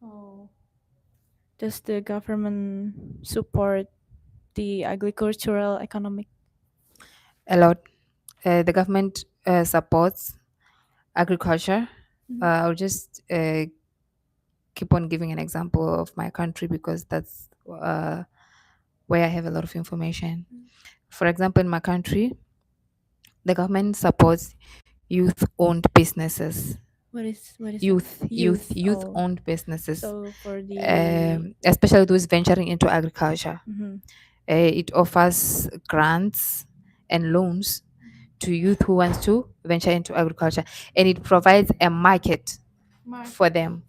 Oh. Does the government support the agricultural economic? a lot. The government supports agriculture. I'll just keep on giving an example of my country because that's where I have a lot of information. For example, in my country, the government supports youth-owned businesses. What is that? Youth Oh, youth-owned businesses, so for the especially those venturing into agriculture. Mhm. It offers grants and loans to youth who wants to venture into agriculture, and it provides a market for them.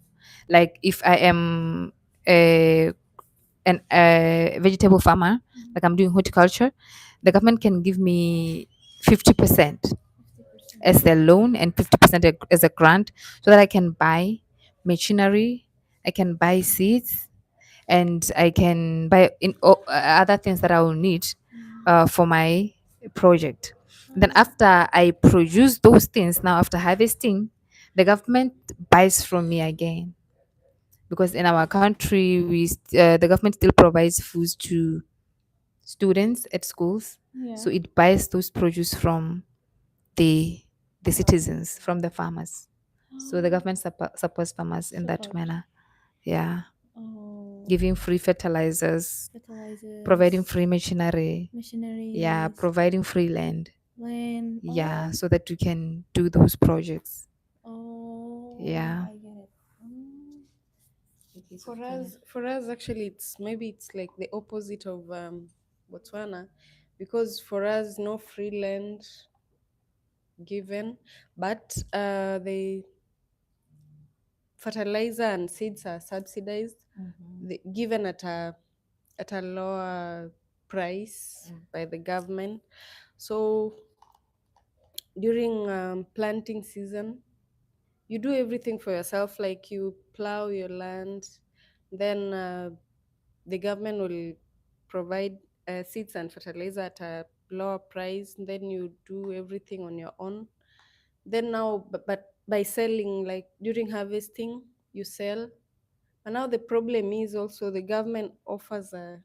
Like if I am a a vegetable farmer, like I'm doing horticulture, the government can give me 50% as a loan and 50% as a grant, so that I can buy machinery, I can buy seeds, and I can buy other things that I will need for my project. Then after I produce those things, now after harvesting, the government buys from me again, because in our country the government still provides foods to students at schools. So Yeah. it buys those produce from the citizens, from the farmers. So the government supports farmers in that Support. manner. Yeah, Oh, giving free fertilizers, fertilizers, providing free machinery. machineries, Yeah, providing free land. land. Yeah, so that you can do those projects. Oh, Yeah. I get it. For us, actually, it's like the opposite of Botswana, because for us, no free land given, but the fertilizer and seeds are subsidized, given at a lower price by the government. So during planting season, you do everything for yourself, like you plow your land, then the government will provide seeds and fertilizer at a lower price, then you do everything on your own. Then now, but by selling, like during harvesting, you sell. And now the problem is also the government offers a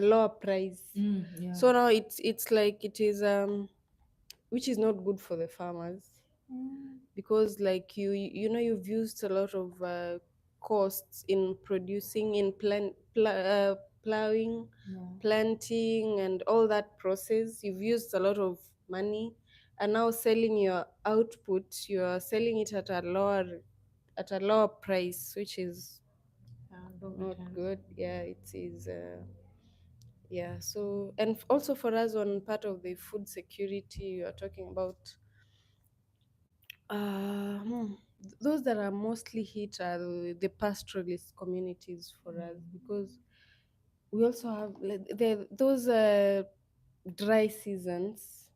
lower price. Yeah. So now it's like it is which is not good for the farmers, because like you know, you've used a lot of costs in producing, in plowing, planting, and all that process. You've used a lot of money, and now selling your output, you're selling it at a lower price, which is not good. Yeah, it is. Yeah. So, and also for us, on part of the food security you are talking about, those that are mostly hit are the pastoralist communities for us, because we also have like those dry seasons,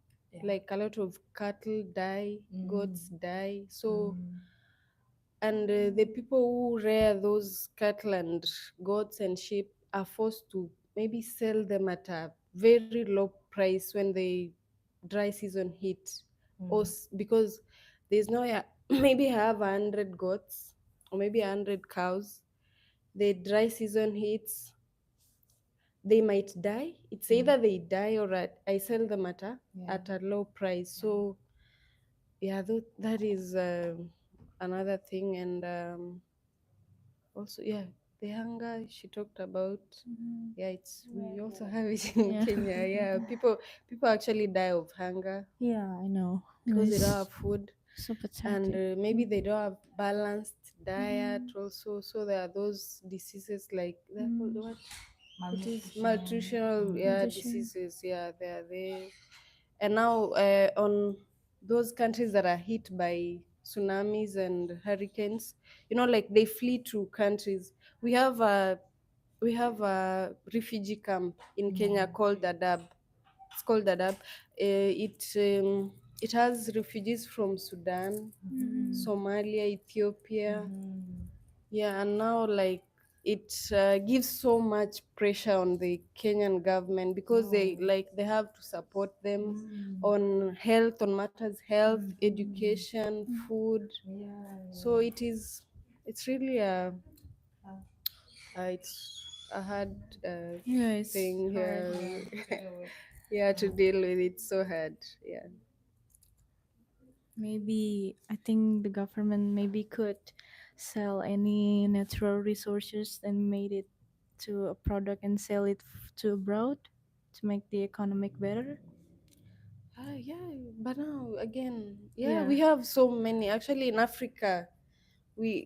like a lot of cattle die, goats die. So and the people who rear those cattle and goats and sheep are forced to maybe sell them at a very low price when the dry season hit, because there's no maybe I have 100 goats or maybe 100 cows. The dry season hits, they might die. It's either they die or I sell them at a low price. So yeah, that is another thing. And also, yeah, the hunger she talked about. Yeah, it's we also have it in Yeah. Kenya. Yeah, people actually die of hunger Yeah, I know. because they It's don't have food, so and pathetic. maybe they don't have balanced diet also. So there are those diseases like they're called what? It is malnutritional, yeah, Nutrition. diseases. Yeah, they are there. And now on those countries that are hit by tsunamis and hurricanes, you know, like they flee to countries. We have a refugee camp in Kenya called Dadaab. It's called Dadaab. It has refugees from Sudan, Somalia, Ethiopia. Yeah, and now like it gives so much pressure on the Kenyan government because they have to support them on health, on matters health, education, food. So it's really it's a hard Yeah, it's thing hard. here. Yeah, to deal with. It's so hard. Yeah. Maybe I think the government maybe could sell any natural resources and made it to a product and sell it to abroad to make the economic better. Yeah, but now again, Yeah. we have so many. Actually, in Africa,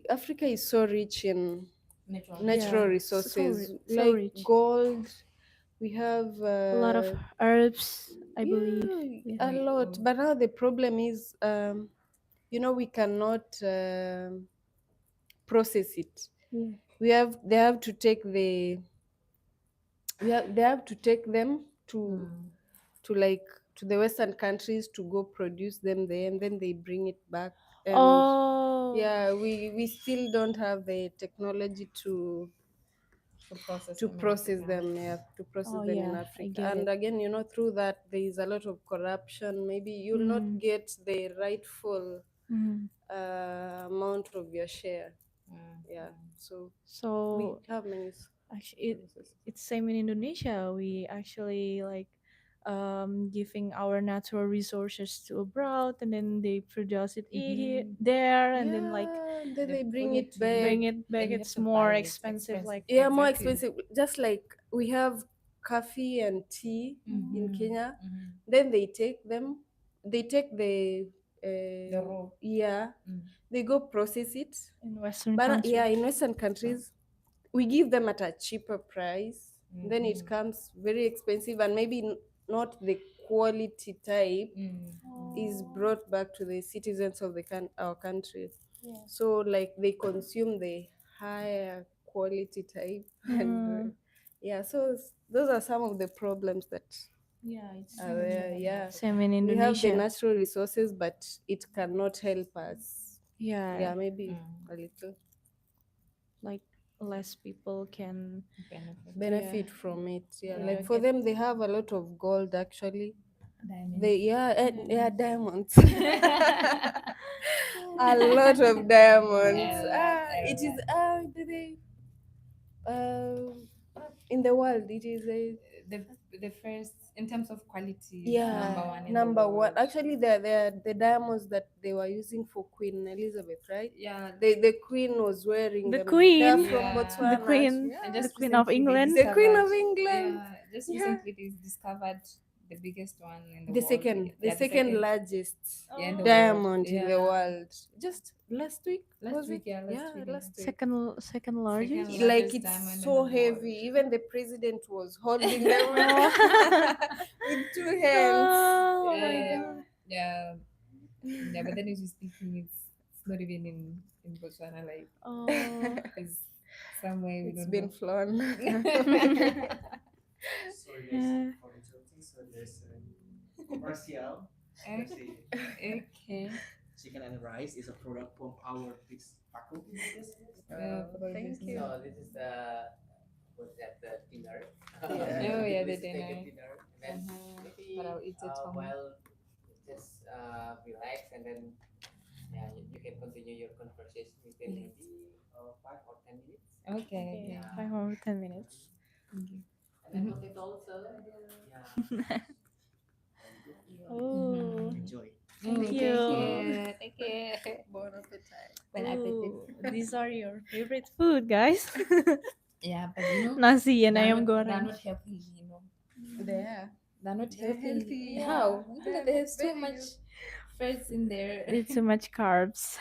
Africa is so rich in natural Yeah, resources so like rich. gold. We have A lot of herbs, I believe. a lot. But now the problem is, we cannot process it. Yeah. They have to take they have to take them to like to the Western countries to go produce them there, and then they bring it back. And Oh. yeah, we still don't have the technology to process them. Yeah, to process Oh, them in yeah, I Africa. get And it. again, through that there is a lot of corruption. Maybe you'll not get the rightful Mm. amount of your share. Yeah, so we So have many actually, resources. it's same in Indonesia. We actually like giving our natural resources to abroad, and then they produce it here there, and then like then they bring it bring back. it back. It's more expensive. Like Yeah, more expensive. Just like we have coffee and tea in Kenya. Then they take the raw. yeah, they go process it. in Western But countries. yeah, in Western countries, we give them at a cheaper price. Then it comes very expensive, and maybe not the quality type is brought back to the citizens of our country. Yeah. So like they consume the higher quality type, and yeah, so those are some of the problems that Yeah, it's are there. Yeah, same in we have the Indonesia. natural resources, but it cannot help us. Yeah, Yeah, maybe a little like less people can benefit from it. Yeah, Yeah, like for get- them, they have a lot of gold actually. Diamonds. A lot of diamonds. It is in the world. It is the first in terms of quality. number one. Actually, they're the diamonds that they were using for Queen Elizabeth, right? Yeah, The Queen was wearing The them. Queen. They're from Yeah. Botswana. The Queen. Yeah. And just The Queen of recently they England. The Queen of discovered- England. Yeah, just Yeah. recently they discovered the biggest one in the The world. second, Yeah, second largest Yeah, in the diamond world. in the Yeah. world. Just last week. Last was week, it? yeah, last week, yeah. last week. Second largest. Second Like largest it's diamond in so the world. heavy. Even the president was holding them with two hands. Oh my Yeah. god. Yeah, yeah, but then as you're speaking, it's not even in Botswana. Like Oh. it's somewhere we It's don't been know. flown. Sorry Yeah. guys for interrupting. So there's a commercial. Eh, Let's see. Okay. Chicken and rice is a product from our Pix Paco. Thank you. So this is the dinner. Yeah. Oh, yeah, the Let's take a dinner. dinner. And then maybe But I'll eat it home. while just relax, and then yeah, you can continue your conversation within maybe 5 or 10 minutes. Okay. Okay, 5 or 10 minutes. Okay. And then potato also. Yeah. Oh. Enjoy. Thank Mm, you. Thank you. Bon appetit. Bon appetit. Ooh, these are your favorite food, guys. Yeah, but you know, Nasi and they're ayam not goreng. healthy. You know, There. they're not They're healthy. healthy. How? Yeah. They have so Very much good. fats in there. It's too much carbs.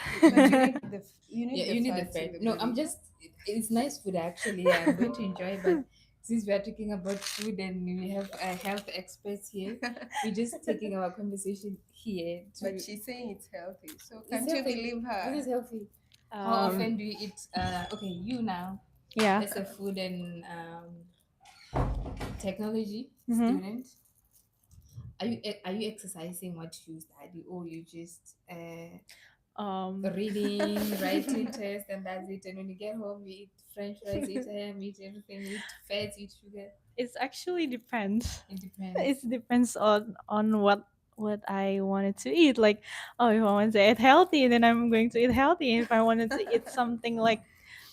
You need Yeah, you need the fats in fat. the No, I'm body. just. It's nice food actually. Yeah, I'm going to enjoy. But since we are talking about food and we have a health experts here, we're just taking our conversation here. But she's saying it's healthy. So It's can't you healthy. believe her? This is healthy. How often do you eat? Okay, you now Yeah. as a food and technology Mhm. student. Are you exercising what you study, or you just reading, writing test, and that's it. And when you get home, you eat French fries, you eat ham, you eat everything, you eat fats, you eat sugar. It's actually depends. It depends. It depends on what I wanted to eat. Like, oh, if I want to eat healthy, then I'm going to eat healthy. If I wanted to eat something like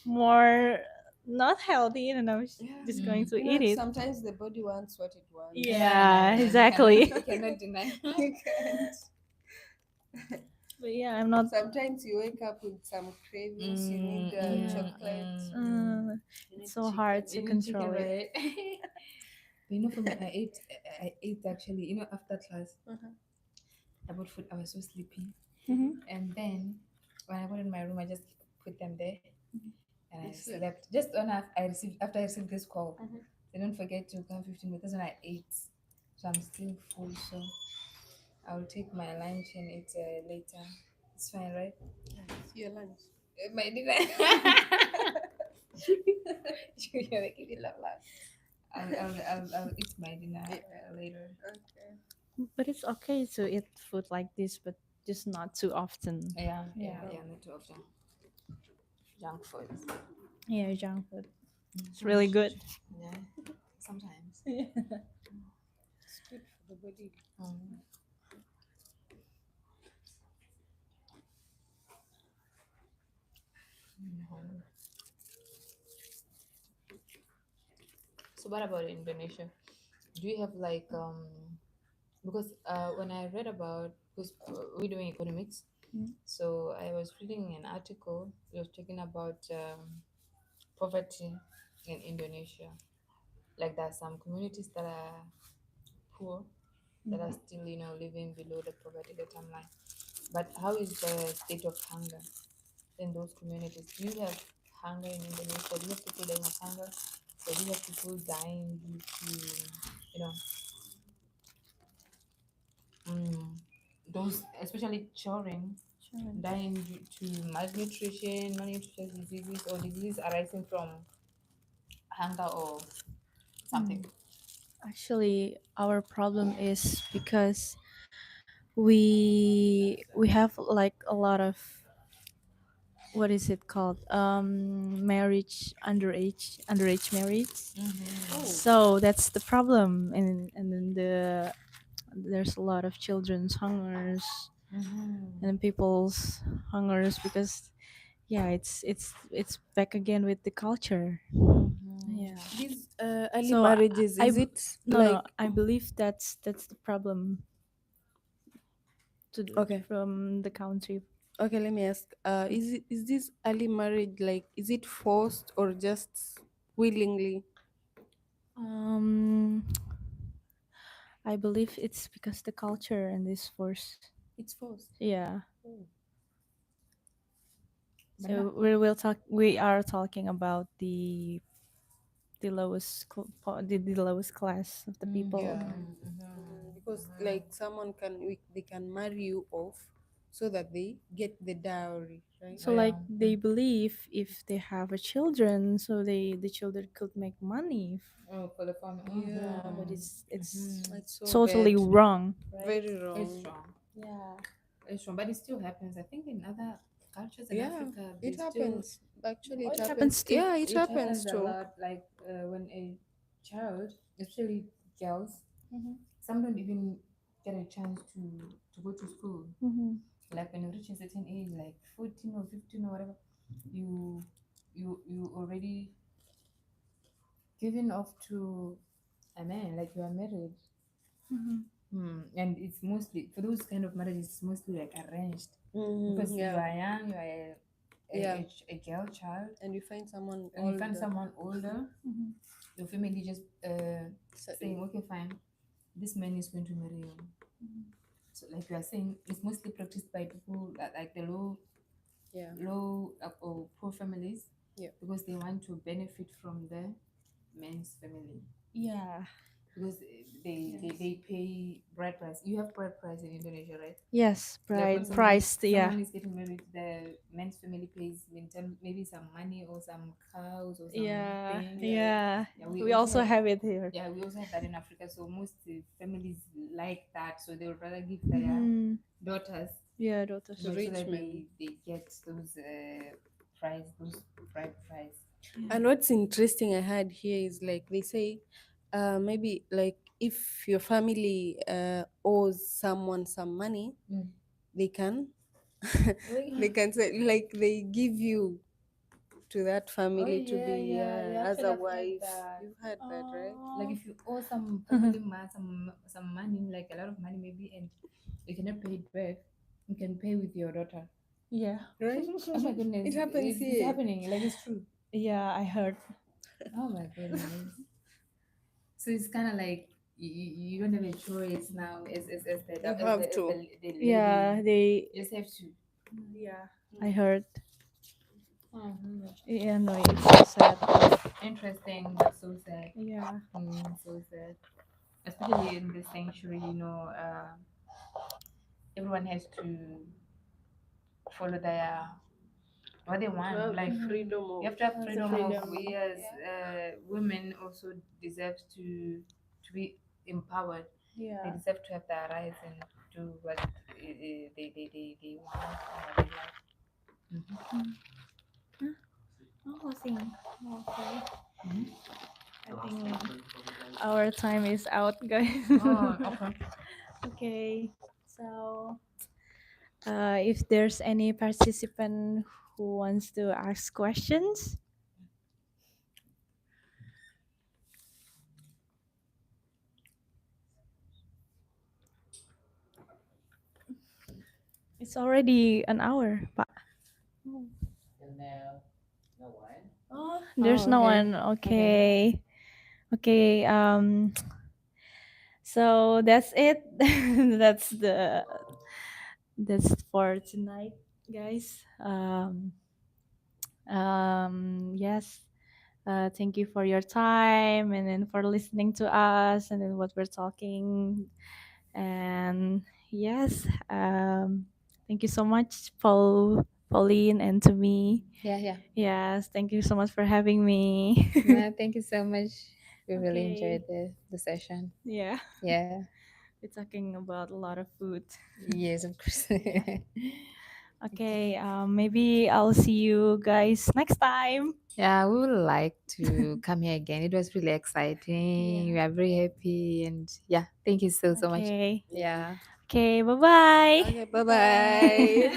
more not healthy, then I'm just going to You eat know, it. sometimes the body wants what it wants. Yeah, you exactly. cannot deny. You can't. But yeah, I'm not. Sometimes you wake up with some cravings. You need Yeah. chocolate. Uh, You need it's so hard chicken. to Even chicken, control it. right? But you know, for me, I ate actually. You know, after class, I bought food. I was so sleepy, and then when I got in my room, I just put them there, and I You slept. slept. Just on after I received this call. So don't forget to come 15 minutes when I ate. So I'm still full. So I'll take my lunch and eat later. It's fine, right? It's your lunch. My dinner. You're making me laugh. I'll eat my dinner later. Okay. But it's okay to eat food like this, but just not too often. Yeah, Yeah. not too often. Junk food. Yeah, junk food. It's really good. Yeah, sometimes. It's good for the body. So what about Indonesia? Do you have like because when I read about, because we're doing economics, so I was reading an article. It was talking about poverty in Indonesia. Like there are some communities that are poor, that are still living below the poverty line. But how is the state of hunger in those communities? Do you have hunger in Indonesia? Do you have people dying of hunger? Or do you have people dying due to, those, especially children, dying due to malnutrition diseases, or diseases arising from hunger or something? Actually, our problem is because we have like a lot of, what is it called, marriage, underage marriage. So that's the problem, and then there's a lot of children's hungers and then people's hungers, because yeah, it's back again with the culture. Yeah. These early So marriages, I is b- it no, like no, I believe that's the problem Okay. from the country. Okay, let me ask. Is this early marriage like, is it forced or just willingly? um I believe it's because the culture and this force. It's forced. Yeah. Oh. So we are talking about the lowest the lowest class of the people. Yeah. Because like they can marry you off so that they get the dowry, right? So like they believe if they have a children, so the children could make money. Oh, for the family. Yeah. But it's It's so totally bad. wrong. Very wrong. It's wrong. Yeah. It's wrong, but it still happens. I think in other cultures in Yeah, Africa, it happens. Actually, it it happens happens. too. Yeah, it It happens happens a too. lot. Like when a child, especially girls, some don't even get a chance to go to school. Like when you reach a certain age, like 14 or 15 or whatever, you already given off to a man, like you are married. And it's mostly for those kind of marriages, it's mostly like arranged, because you Yeah. are young, you are Yeah. a girl child, And you find someone and you find older. someone older, your family just So- saying, okay, fine, this man is going to marry you. So like you are saying, it's mostly practiced by people like the low or poor families, Yeah. because they want to benefit from the man's family, Yeah. because they pay bride price. You have bride price in Indonesia, right? Yes, Like when priced. Yeah. someone is getting married, the man's family pays in terms maybe some money or some cows or something. Yeah. We also have it here. Yeah, we also have that in Africa. So most families like that, so they would rather give their Mhm. daughters Yeah, daughters. so Rich that men. they get those prize, those bride prize. And what's interesting I had here is like they say, maybe like if your family owes someone some money, Mm. they can Really? they can say like they give you to that Oh family to yeah, be yeah. as Actually, a I've heard wife. that. You've heard that, right? Like if you owe some family some money, like a lot of money maybe, and you cannot pay it back, you can pay with your daughter. Yeah. Right? Oh my goodness, It happens it's here. happening. Like it's true. Yeah, I heard. Oh my goodness. So it's kind of like you don't have a choice now as the You have to. the lady. Yeah, they. You just have to. Yeah, I heard. Oh, Yeah, no, it's so sad. interesting, but so sad. Yeah. So sad. Especially in this century, everyone has to follow their what they To want. have Like the freedom of you have to have That's the freedom of freedom. yes. Women also deserve to be empowered. They Yeah. deserve to have their rights and do what they want and what they like. Oh, sing. Okay. Mhm. I think our time is out, guys. Oh, okay. Okay. So, if there's any participant who wants to ask questions, it's already an hour, Pak. Till now, no one. Oh, there's Oh, no okay. one. Okay. Okay. So that's it. That's for tonight, guys. Yes. Thank you for your time and then for listening to us and then what we're talking. And yes, thank you so much, Pauline, and to me. Yeah. Yes, thank you so much for having me. Thank you so much. We really Okay. enjoyed the session. Yeah, Yeah. we're talking about a lot of food. Yes, of course. Okay, maybe I'll see you guys next time. Yeah, we would like to come here again. It was really exciting. We Yeah. are very happy, and yeah, thank you so much. Okay. Yeah. Okay, bye bye. Okay, bye bye.